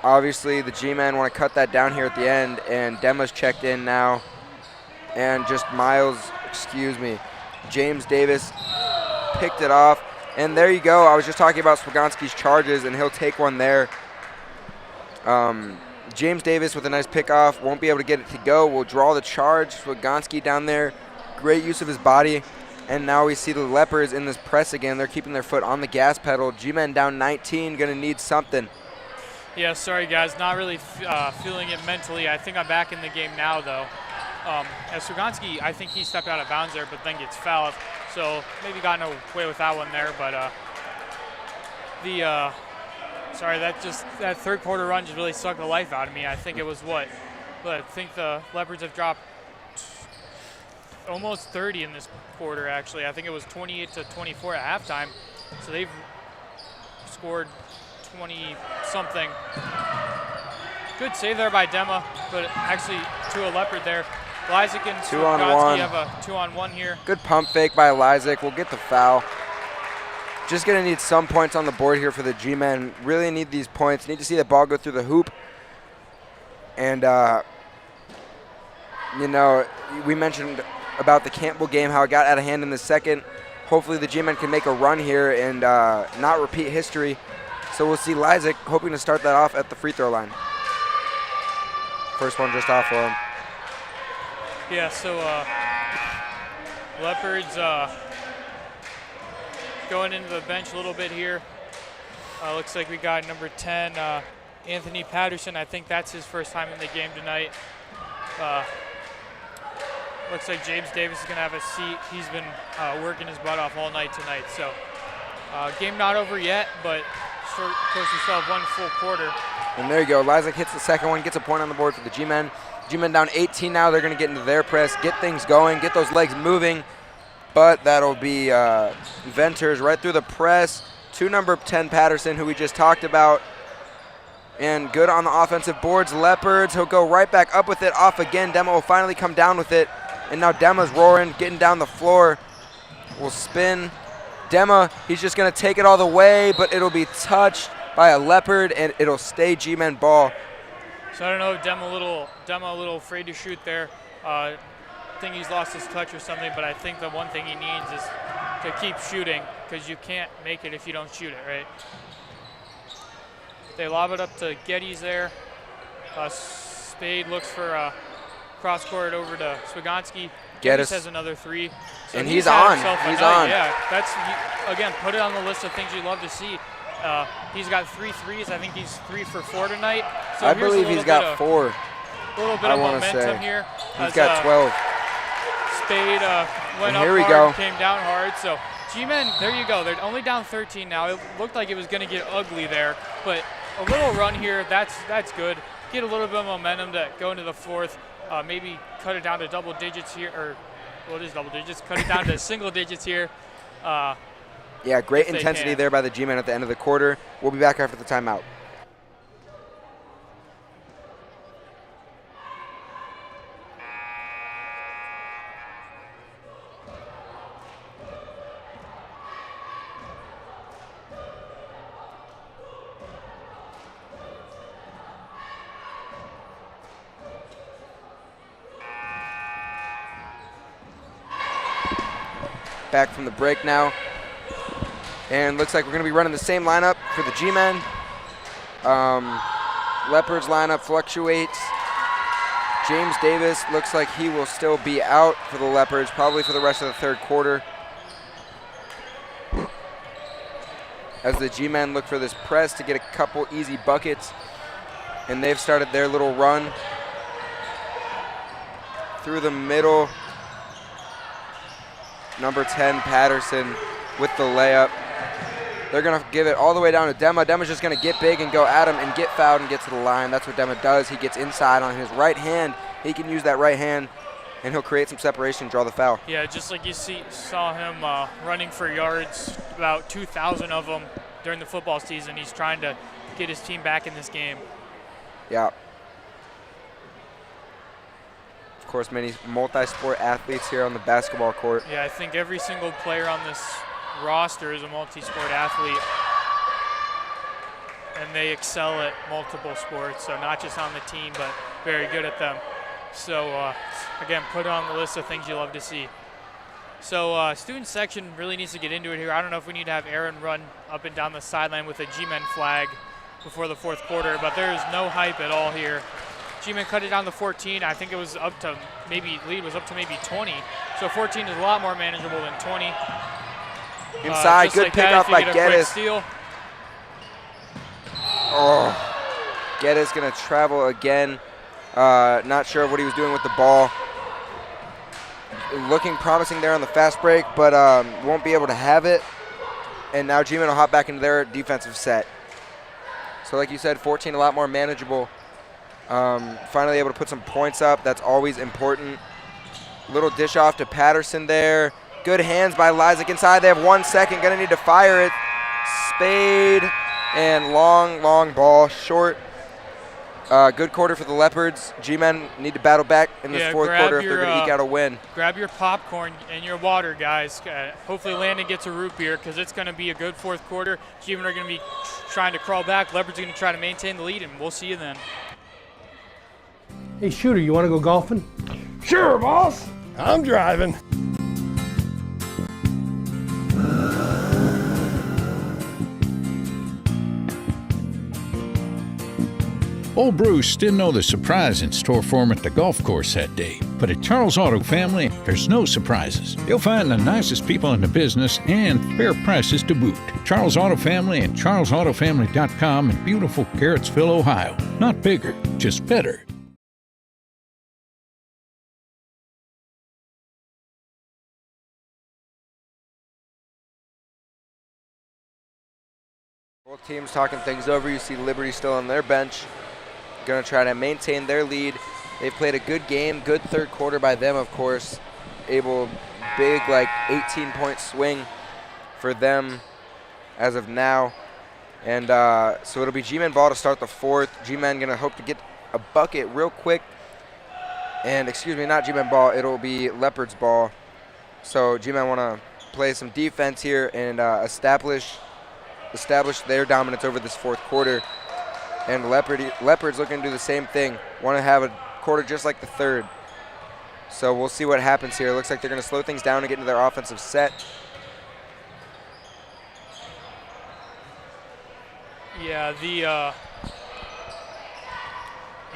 Obviously, the G-men want to cut that down here at the end, and Dema's checked in now. And just James Davis picked it off. And there you go. I was just talking about Swagonski's charges, and he'll take one there. James Davis with a nice pick-off. Won't be able to get it to go. Will draw the charge. Swagonski down there. Great use of his body. And now we see the Leopards in this press again. They're keeping their foot on the gas pedal. G-men down 19. Going to need something. Yeah, sorry, guys. Not really feeling it mentally. I think I'm back in the game now, though. As Swagonski, I think he stepped out of bounds there, but then gets fouled. So maybe got away with that one there, but that third quarter run just really sucked the life out of me. I think it was I think the Leopards have dropped almost 30 in this quarter, actually. I think it was 28-24 at halftime. So they've scored 20-something. Good save there by Dema, but actually to a Leopard there. Lysick and Swagonski have a 2-on-1 here. Good pump fake by Lysick. We'll get the foul. Just going to need some points on the board here for the G-men. Really need these points. Need to see the ball go through the hoop. And, you know, we mentioned about the Campbell game, how it got out of hand in the second. Hopefully the G-men can make a run here and not repeat history. So we'll see Lysick hoping to start that off at the free throw line. First one just off for him. Yeah, so Leopards going into the bench a little bit here. Looks like we got number 10, Anthony Patterson. I think that's his first time in the game tonight. Looks like James Davis is going to have a seat. He's been working his butt off all night tonight. So game not over yet, but of course we still have one full quarter. And there you go. Lysick hits the second one, gets a point on the board for the G-men. G-men down 18 now. They're going to get into their press, get things going, get those legs moving. But that'll be Venters right through the press to number 10, Patterson, who we just talked about. And good on the offensive boards. Leopards, he'll go right back up with it, off again. Dema will finally come down with it. And now Dema's roaring, getting down the floor. Will spin. Dema, he's just going to take it all the way, but it'll be touched by a Leopard, and it'll stay G-men ball. So I don't know if Dema a little afraid to shoot there. I think he's lost his touch or something, but I think the one thing he needs is to keep shooting, because you can't make it if you don't shoot it, right? They lob it up to Geddes there. Spade looks for cross court over to Swagonski. Geddes has another three. So and he's on. He's on. Yeah, that's, again, put it on the list of things you'd love to see. He's got 3 threes. I think he's 3 for 4 tonight. So I believe he's got 4. A little bit of momentum here. He's got 12. Spade went up hard, came down hard. So G-men, there you go. They're only down 13 now. It looked like it was going to get ugly there, but a little run here, that's good. Get a little bit of momentum to go into the fourth. Maybe cut it down to double digits here, or what is double digits? Cut it down to single digits here. Yeah, great intensity there by the G-men at the end of the quarter. We'll be back after the timeout. Back from the break now. And looks like we're going to be running the same lineup for the G-men. Leopards lineup fluctuates. James Davis looks like he will still be out for the Leopards, probably for the rest of the third quarter. As the G-men look for this press to get a couple easy buckets. And they've started their little run through the middle. Number 10, Patterson, with the layup. They're going to give it all the way down to Dema. Dema's just going to get big and go at him and get fouled and get to the line. That's what Dema does. He gets inside on his right hand. He can use that right hand, and he'll create some separation and draw the foul. Yeah, just like you saw him running for yards, about 2,000 of them during the football season. He's trying to get his team back in this game. Yeah. Of course, many multi-sport athletes here on the basketball court. Yeah, I think every single player on this roster is a multi-sport athlete, and they excel at multiple sports, so not just on the team, but very good at them. So again, put it on the list of things you love to see. So student section really needs to get into it here. I don't know if we need to have Aaron run up and down the sideline with a G-men flag before the fourth quarter, but there is no hype at all here. G-men cut it down to 14. I think it was up to lead was up to maybe 20. So 14 is a lot more manageable than 20. Inside, good like pickup by Geddes. Oh, Geddes gonna travel again. Not sure what he was doing with the ball. looking promising there on the fast break, but won't be able to have it. And now G-Men will hop back into their defensive set. So like you said, 14 a lot more manageable. Finally able to put some points up. That's always important. Little dish off to Patterson there. Good hands by Lysak inside. They have 1 second. Going to need to fire it. Spade and long ball short. Good quarter for the Leopards. G-Men need to battle back in this fourth quarter if they're going to eke out a win. Grab your popcorn and your water, guys. Hopefully Landon gets a root beer because it's going to be a good fourth quarter. G-Men are going to be trying to crawl back. Leopards are going to try to maintain the lead, and we'll see you then. Hey, Shooter, you want to go golfing? Sure, boss. I'm driving. Old Bruce didn't know the surprise in store for him at the golf course that day. But at Charles Auto Family, there's no surprises. You'll find the nicest people in the business and fair prices to boot. Charles Auto Family and charlesautofamily.com in beautiful Garrettsville, Ohio. Not bigger, just better. Both teams talking things over. You see Liberty still on their bench. Going to try to maintain their lead. They've played a good game, good third quarter by them, of course. Big, like 18-point swing for them as of now. And so it'll be G-Men ball to start the fourth. G-Men going to hope to get a bucket real quick. And excuse me, not G-Men ball. It'll be Leopards ball. So G-Men want to play some defense here and establish their dominance over this fourth quarter. And Leopards looking to do the same thing. Want to have a quarter just like the third. So we'll see what happens here. It looks like they're going to slow things down and get into their offensive set. Yeah,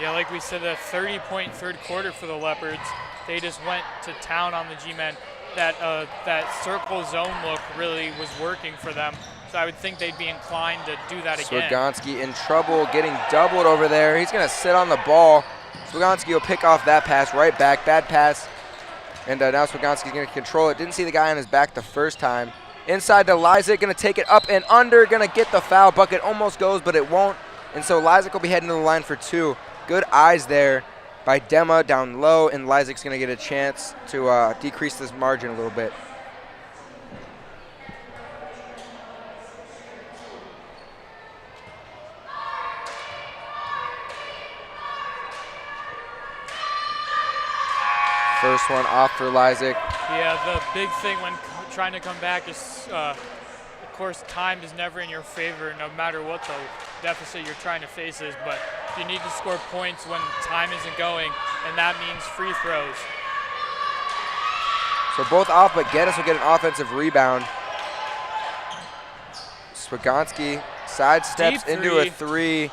like we said, a 30-point third quarter for the Leopards. They just went to town on the G-Men. That circle zone look really was working for them. So I would think they'd be inclined to do that again. Swagonski in trouble, getting doubled over there. He's going to sit on the ball. Swagonski will pick off that pass right back. Bad pass. And now Swagonski's going to control it. Didn't see the guy on his back the first time. Inside to Lysak, going to take it up and under. Going to get the foul. Bucket almost goes, but it won't. And so Lysak will be heading to the line for two. Good eyes there by Dema down low, and Lysak's going to get a chance to decrease this margin a little bit. First one off for Lysak. Yeah, the big thing when trying to come back is, of course, time is never in your favor, no matter what the deficit you're trying to face is. But you need to score points when time isn't going, and that means free throws. So both off, but Geddes will get an offensive rebound. Swagonski sidesteps into a three.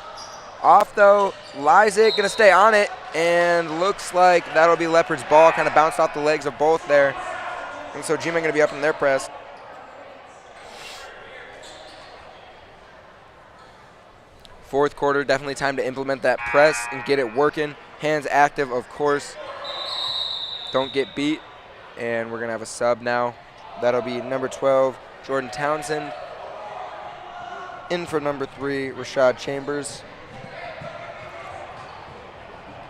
Off though, Lysak gonna stay on it, and looks like that'll be Leopard's ball. Kind of bounced off the legs of both there. And so G-Men gonna be up in their press. Fourth quarter, definitely time to implement that press and get it working. Hands active, of course. Don't get beat. And we're gonna have a sub now. That'll be number 12, Jordan Townsend. In for number 3, Rashad Chambers.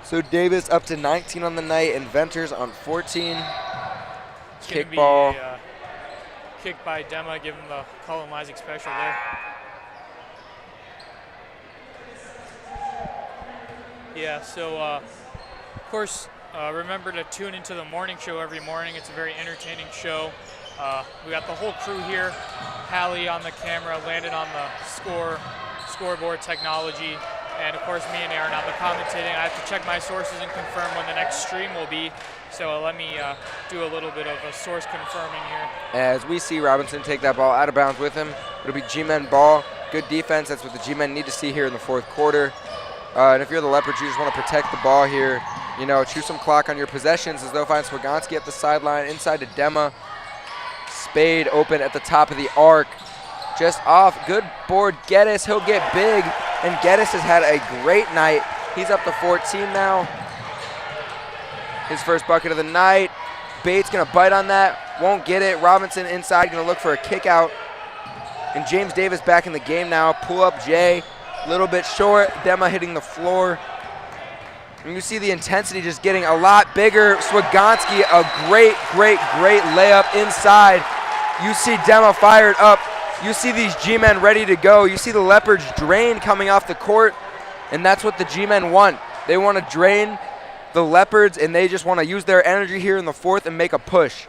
So Davis up to 19 on the night, and Venters on 14. Kickball. Kick by Dema, give him the Colin Lysak special there. Yeah, so of course, remember to tune into the morning show every morning. It's a very entertaining show. We got the whole crew here. Hallie on the camera, Landon on the scoreboard technology. And of course, me and Aaron on the commentating. I have to check my sources and confirm when the next stream will be. So let me do a little bit of a source confirming here. As we see Robinson take that ball out of bounds with him, it'll be G-Men ball. Good defense. That's what the G-Men need to see here in the fourth quarter. And if you're the Leopards, you just want to protect the ball here. You know, chew some clock on your possessions as they'll find Swagonski at the sideline, inside to Dema. Spade open at the top of the arc. Just off. Good board. Geddes, he'll get big. And Geddes has had a great night. He's up to 14 now. His first bucket of the night. Bates going to bite on that. Won't get it. Robinson inside going to look for a kick out. And James Davis back in the game now. Pull up Jay. A little bit short. Dema hitting the floor. And you see the intensity just getting a lot bigger. Swagonski, a great layup inside. You see Dema fired up. You see these G-men ready to go. You see the Leopards drain coming off the court. And that's what the G-men want. They want to drain the Leopards, and they just want to use their energy here in the fourth and make a push.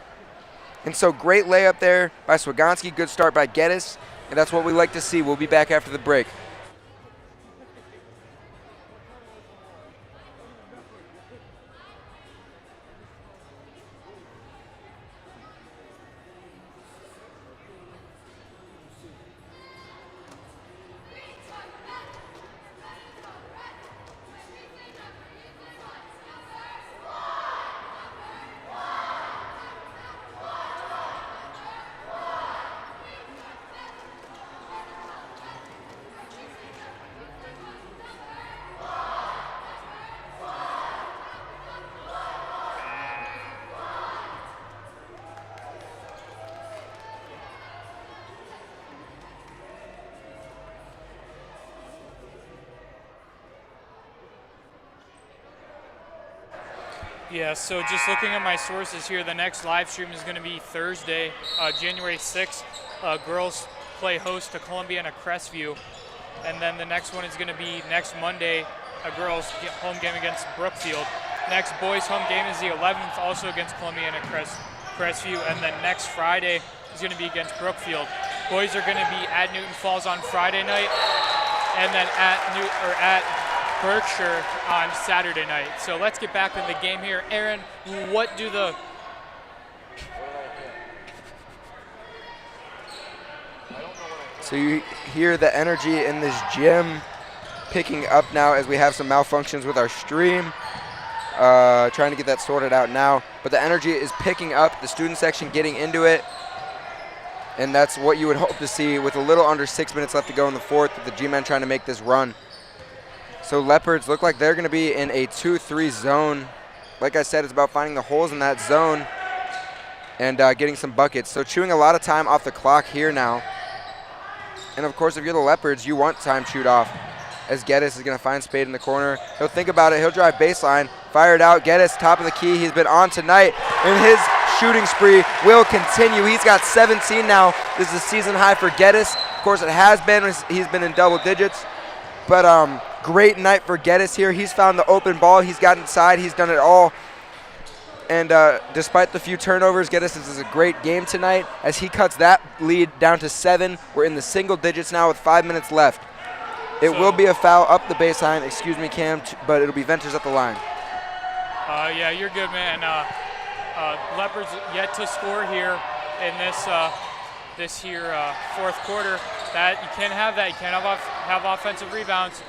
And so great layup there by Swagonski. Good start by Geddes. And that's what we like to see. We'll be back after the break. Yeah, so just looking at my sources here, the next live stream is going to be Thursday, January 6th. Girls play host to Columbia and a Crestview. And then the next one is going to be next Monday, a girls home game against Brookfield. Next boys home game is the 11th, also against Columbia and a Crestview. And then next Friday is going to be against Brookfield. Boys are going to be at Newton Falls on Friday night, and then at Berkshire on Saturday night. So let's get back in the game here. Aaron, what do the... So you hear the energy in this gym picking up now as we have some malfunctions with our stream. Trying to get that sorted out now. But the energy is picking up, the student section getting into it. And that's what you would hope to see with a little under 6 minutes left to go in the fourth, with the G-men trying to make this run. So Leopards look like they're going to be in a 2-3 zone. Like I said, it's about finding the holes in that zone and getting some buckets. So chewing a lot of time off the clock here now. And of course, if you're the Leopards, you want time chewed off. As Geddes is going to find Spade in the corner. He'll think about it. He'll drive baseline. Fire it out. Geddes, top of the key. He's been on tonight. And his shooting spree will continue. He's got 17 now. This is a season high for Geddes. Of course, it has been. He's been in double digits. But great night for Geddes here. He's found the open ball. He's got inside. He's done it all. And despite the few turnovers, Geddes is a great game tonight as he cuts that lead down to 7. We're in the single digits now with 5 minutes left. It will be a foul up the baseline. Excuse me, Cam, but it'll be Venters at the line. Yeah, you're good, man. Leopards yet to score here in this fourth quarter. That you can't have that. You can't have offensive rebounds.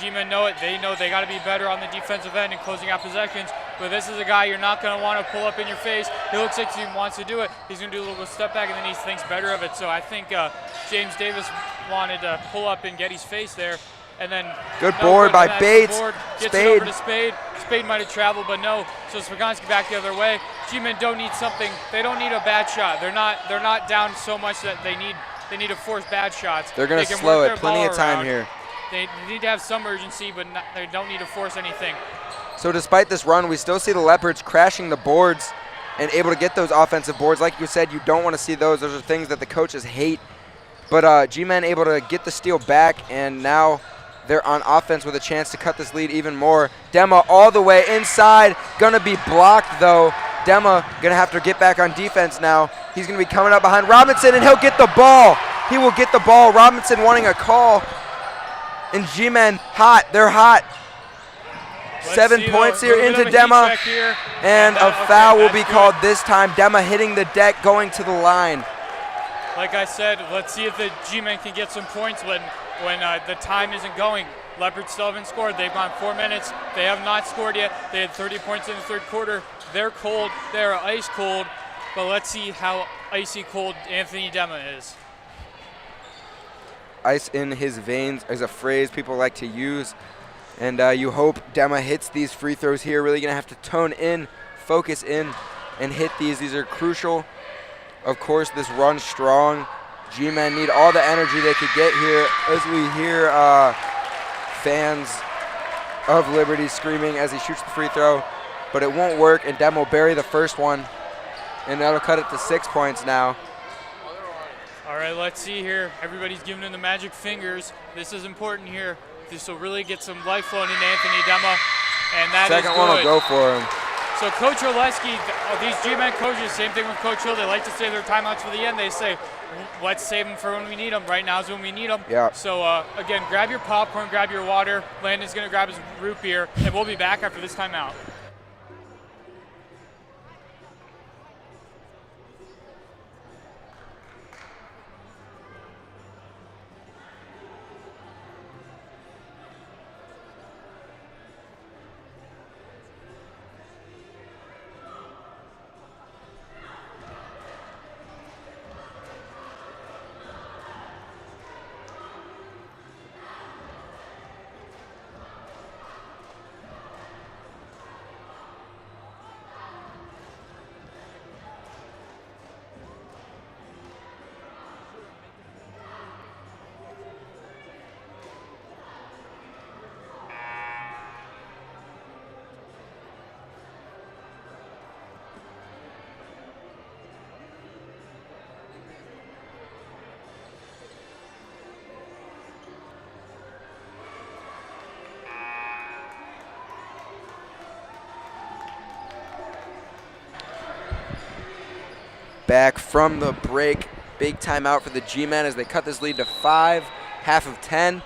G-men know it. They know they got to be better on the defensive end and closing out possessions. But this is a guy you're not going to want to pull up in your face. He looks like he wants to do it. He's going to do a little step back, and then he thinks better of it. So I think James Davis wanted to pull up and get his face there. And then good board by Bates. Gets it over to Spade. Spade might have traveled, but no. So Swagonski back the other way. G-men don't need something. They don't need a bad shot. They're not down so much that they need to force bad shots. They're going to slow it. Plenty of time here. They need to have some urgency, but they don't need to force anything. So despite this run, we still see the Leopards crashing the boards and able to get those offensive boards. Like you said, you don't want to see those. Those are things that the coaches hate. But G-men able to get the steal back, and now they're on offense with a chance to cut this lead even more. Dema all the way inside. Going to be blocked, though. Dema going to have to get back on defense now. He's going to be coming up behind Robinson, and he'll get the ball. He will get the ball. Robinson wanting a call. And G-men hot. They're hot. 7 points here into Dema. And a foul will be called this time. Dema hitting the deck, going to the line. Like I said, let's see if the G-men can get some points when the time isn't going. Leopards still haven't scored. They've gone 4 minutes. They have not scored yet. They had 30 points in the third quarter. They're cold. They're ice cold. But let's see how icy cold Anthony Dema is. Ice in his veins is a phrase people like to use. And you hope Dema hits these free throws here. Really going to have to tone in, focus in, and hit these. These are crucial. Of course, this run strong. G-men need all the energy they could get here as we hear fans of Liberty screaming as he shoots the free throw, but it won't work, and Dem will bury the first one, and that'll cut it to 6 points now. All right, let's see here. Everybody's giving him the magic fingers. This is important here. This will really get some life flowing into Anthony Dema, and that is good. Second one will go for him. So Coach Oleski, these G-men coaches, same thing with Coach Hill, they like to save their timeouts for the end. They say, let's save them for when we need them. Right now is when we need them. Yeah. So again, grab your popcorn, grab your water. Landon's gonna grab his root beer, and we'll be back after this timeout. Back from the break, big timeout for the G-men as they cut this lead to 5, half of 10.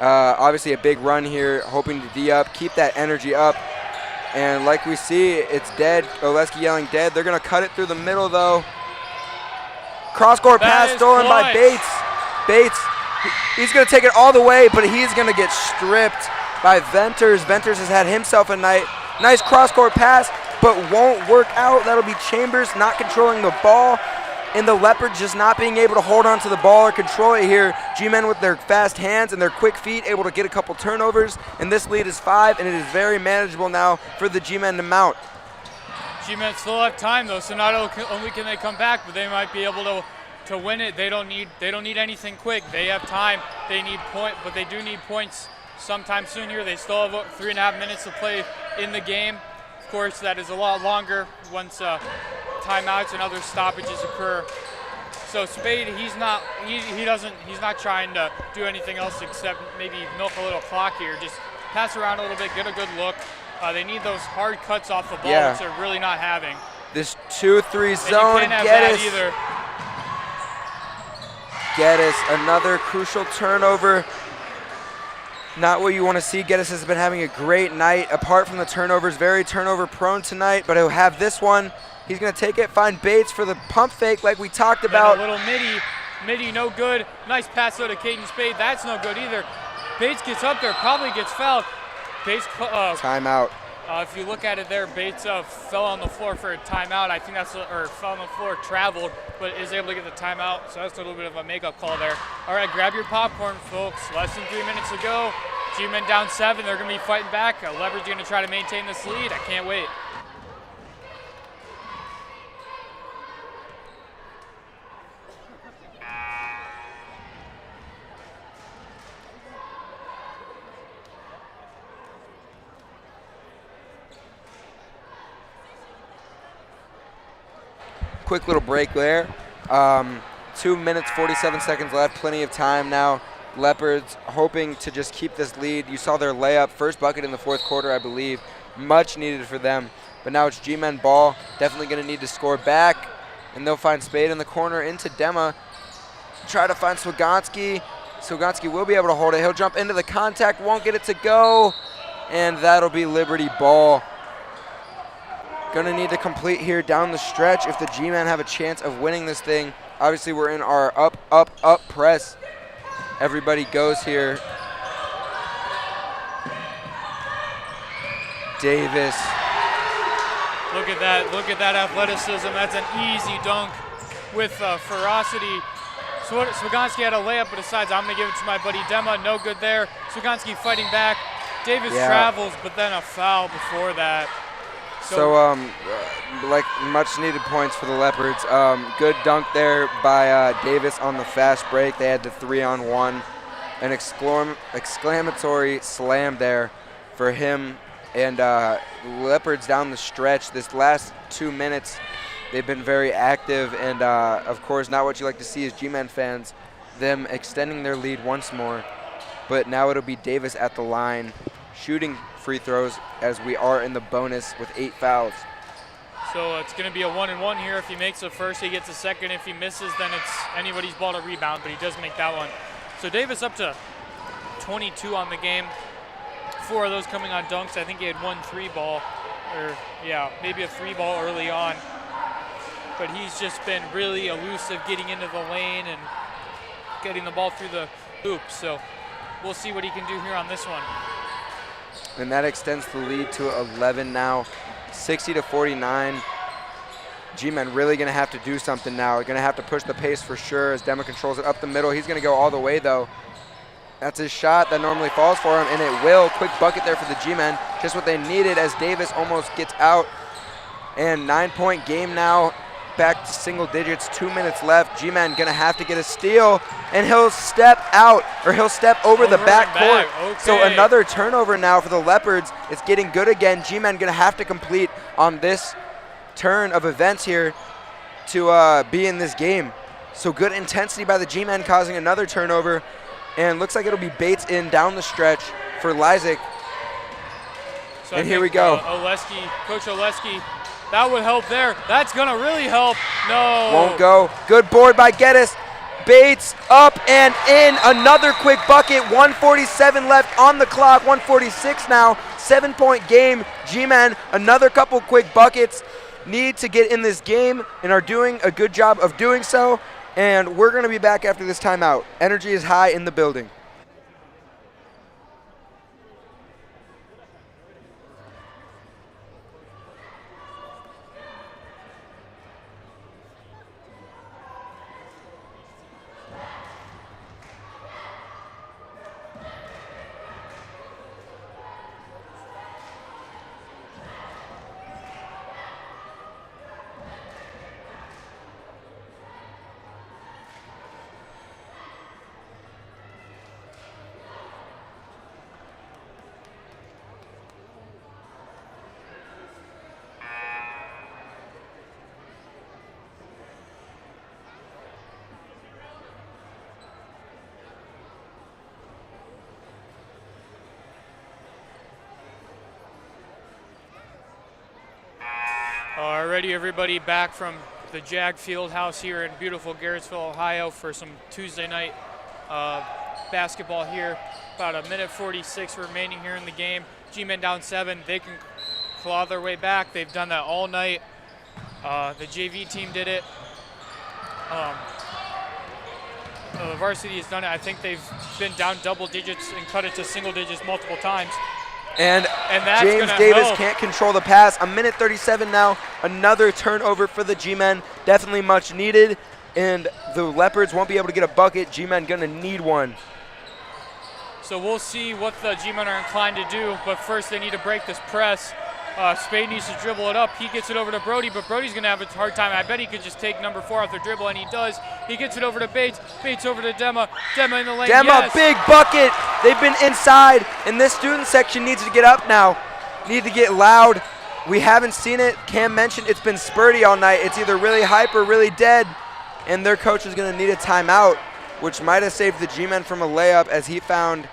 Obviously a big run here, hoping to D up, keep that energy up. And like we see, it's dead. Oleski yelling dead. They're gonna cut it through the middle though. Cross-court pass stolen by Bates. Bates, he's gonna take it all the way, but he's gonna get stripped by Venters. Venters has had himself a night. Nice cross-court pass, but won't work out. That'll be Chambers not controlling the ball, and the Leopards just not being able to hold on to the ball or control it here. G-men with their fast hands and their quick feet able to get a couple turnovers, and this lead is 5, and it is very manageable now for the G-men to mount. G-men still have time though, so not only can they come back, but they might be able to win it. They don't need anything quick. They have time. They need but they do need points sometime soon here. They still have 3.5 minutes to play in the game. Of course, that is a lot longer once timeouts and other stoppages occur. So Spade, he's not trying to do anything else except maybe milk a little clock here. Just pass around a little bit, get a good look. They need those hard cuts off the ball, which they're really not having. This 2-3 zone, Geddes, another crucial turnover. Not what you want to see. Geddes has been having a great night. Apart from the turnovers, very turnover prone tonight, but he'll have this one. He's going to take it, find Bates for the pump fake like we talked about. A little midi, no good. Nice pass though to Caden Spade. That's no good either. Bates gets up there, probably gets fouled. Bates, timeout. If you look at it there, Bates fell on the floor for a timeout. I think fell on the floor, traveled, but is able to get the timeout. So that's a little bit of a makeup call there. All right, grab your popcorn, folks. Less than 3 minutes to go. G-men down 7. They're going to be fighting back. Leopards going to try to maintain this lead. I can't wait. Quick little break there. 2 minutes, 47 seconds left. Plenty of time now. Leopards hoping to just keep this lead. You saw their layup, first bucket in the fourth quarter, I believe. Much needed for them. But now it's G-men ball. Definitely going to need to score back. And they'll find Spade in the corner into Dema. Try to find Swagonski. Swagonski will be able to hold it. He'll jump into the contact, won't get it to go. And that'll be Liberty ball. Going to need to complete here down the stretch if the G-men have a chance of winning this thing. Obviously, we're in our up press. Everybody goes here. Davis. Look at that athleticism. That's an easy dunk with ferocity. Swagonski had a layup, but decides I'm going to give it to my buddy Dema. No good there. Swagonski fighting back. Davis travels, but then a foul before that. So, like much needed points for the Leopards. Good dunk there by Davis on the fast break. They had the 3-on-1. An exclamatory slam there for him. And Leopards down the stretch. This last 2 minutes, they've been very active. And, of course, not what you like to see as G-Men fans, them extending their lead once more. But now it'll be Davis at the line shooting free throws as we are in the bonus with 8 fouls. So it's going to be a 1-and-1 here. If he makes a first, he gets a second. If he misses, then it's anybody's ball to rebound, but he does make that one. So Davis up to 22 on the game. 4 of those coming on dunks. I think he had 1 3-ball, or yeah, maybe a 3-ball early on. But he's just been really elusive getting into the lane and getting the ball through the hoop. So we'll see what he can do here on this one. And that extends the lead to 11 now, 60-49. G-Men really going to have to do something now. They're going to have to push the pace for sure as Dema controls it up the middle. He's going to go all the way, though. That's his shot that normally falls for him, and it will. Quick bucket there for the G-Men. Just what they needed as Davis almost gets out. And 9-point game now. Back to single digits, 2 minutes left. G-Man going to have to get a steal, and he'll step out, or he'll step over the backcourt. Okay. So another turnover now for the Leopards. It's getting good again. G-Man going to have to complete on this turn of events here to be in this game. So good intensity by the G-Men causing another turnover, and looks like it'll be Bates in down the stretch for Lysick. So and here we go. Coach Oleski, that would help there. That's going to really help. No. Won't go. Good board by Geddes. Bates up and in. Another quick bucket. 1:47 left on the clock. 1:46 now. 7-point game. G-Men, another couple quick buckets. Need to get in this game and are doing a good job of doing so. And we're going to be back after this timeout. Energy is high in the building. Alrighty, everybody, back from the Jag Field House here in beautiful Garrettsville, Ohio for some Tuesday night basketball here. About 1:46 remaining here in the game. G-Men down 7. They can claw their way back. They've done that all night. The JV team did it. The varsity has done it. I think they've been down double digits and cut it to single digits multiple times. And that's James Davis can't control the pass. 1:37 now. Another turnover for the G-Men. Definitely much needed. And the Leopards won't be able to get a bucket. G-Men going to need one. So we'll see what the G-Men are inclined to do. But first they need to break this press. Spade needs to dribble it up. He gets it over to Brody, but Brody's going to have a hard time. I bet he could just take number 4 off the dribble, and he does. He gets it over to Bates. Bates over to Dema. Dema in the lane. Dema, yes. Big bucket. They've been inside, and this student section needs to get up now. Need to get loud. We haven't seen it. Cam mentioned it's been spurty all night. It's either really hype or really dead, and their coach is going to need a timeout, which might have saved the G-Men from a layup as he found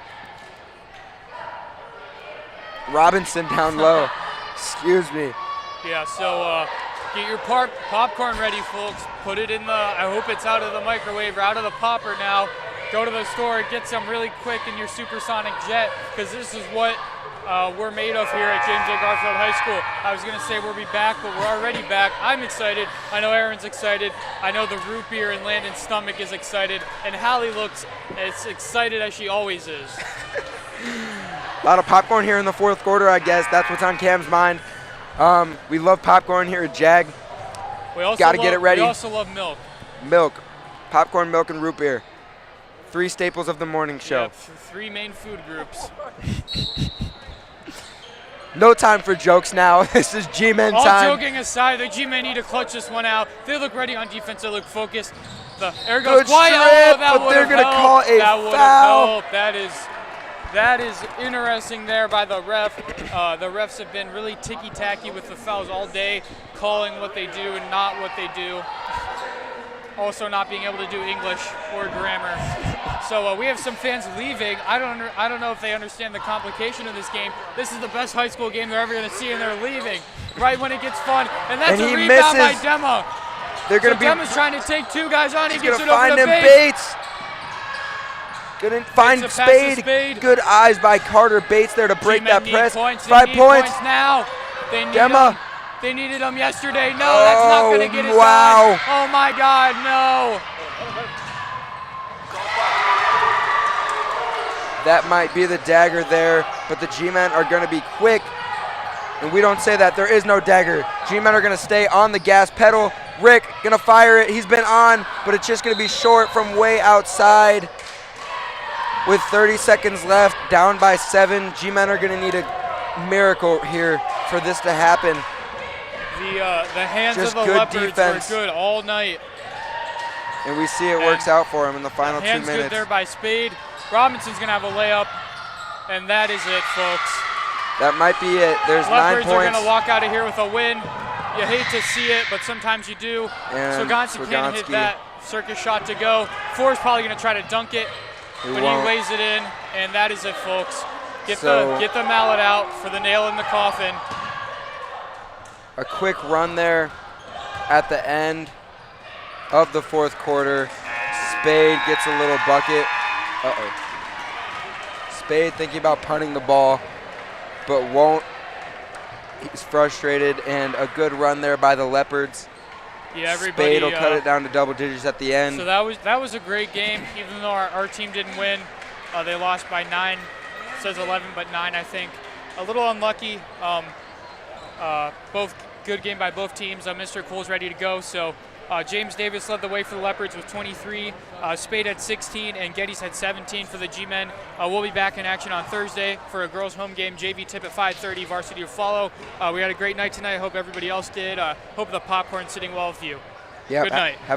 Robinson down low. Excuse me. Yeah, so get your popcorn ready, folks. Put it in the, I hope it's out of the microwave or out of the popper now. Go to the store, get some really quick in your supersonic jet, because this is what we're made of here at James A. Garfield High School. I was going to say we'll be back, but we're already back. I'm excited. I know Aaron's excited. I know the root beer in Landon's stomach is excited. And Hallie looks as excited as she always is. A lot of popcorn here in the fourth quarter, I guess. That's what's on Cam's mind. We love popcorn here at Jag. Got to get it ready. We also love milk. Milk. Popcorn, milk, and root beer. 3 staples of the morning show. Yep, 3 main food groups. No time for jokes now. This is G-Men All time. joking aside, the G-Men need to clutch this one out. They look ready on defense. They look focused. The air goes Good quiet. strip, That but they're would've gonna call helped. a That would've foul. helped. That is interesting there by the ref. The refs have been really ticky-tacky with the fouls all day, calling what they do and not what they do. Also not being able to do English or grammar. So we have some fans leaving. I don't know if they understand the complication of this game. This is the best high school game they're ever going to see, and they're leaving right when it gets fun. And that's And a he rebound by misses. Dema. They're So gonna be. Dema's trying to take 2 guys on. He He's gets gonna it over find to him Bates. Bates. Gonna find It's a pass to Spade. Spade. Good eyes by Carter Bates there to break G-Men that need press. Points. They 5 need points. now. They need Dema. them. They needed them yesterday. No, that's not going to get it wow. done. Oh my God, no. That might be the dagger there, but the G-Men are going to be quick. And we don't say that. There is no dagger. G-Men are going to stay on the gas pedal. Rick going to fire it. He's been on, but it's just going to be short from way outside. With 30 seconds left, down by 7. G-Men are going to need a miracle here for this to happen. The hands Just of the good Leopards defense. were good all night. And we see it works out for him in the final 2 Hands minutes. good there by Spade. Robinson's going to have a layup, and that is it, folks. That might be it. There's 9 Leopards are points. going to walk out of here with a win. You hate to see it, but sometimes you do. And Swagonski can't hit Swagonski. that circus shot to go. Ford's probably going to try to dunk it, He but won't. he lays it in, and that is it, folks. Get So- the mallet out for the nail in the coffin. A quick run there at the end of the 4th quarter. Spade gets a little bucket. Uh-oh. Spade thinking about punting the ball, but won't. He's frustrated, and a good run there by the Leopards. Yeah, everybody. Spade will cut it down to double digits at the end. So that was a great game, even though our team didn't win. They lost by 9. It says 11, but 9, I think. A little unlucky. Both good game by both teams. Mr. Cole's ready to go. So James Davis led the way for the Leopards with 23. Spade had 16, and Geddes had 17 for the G-Men. We'll be back in action on Thursday for a girls' home game. JV tip at 5:30. Varsity to follow. We had a great night tonight. I hope everybody else did. Hope the popcorn's sitting well with you. Yeah, Good night. Have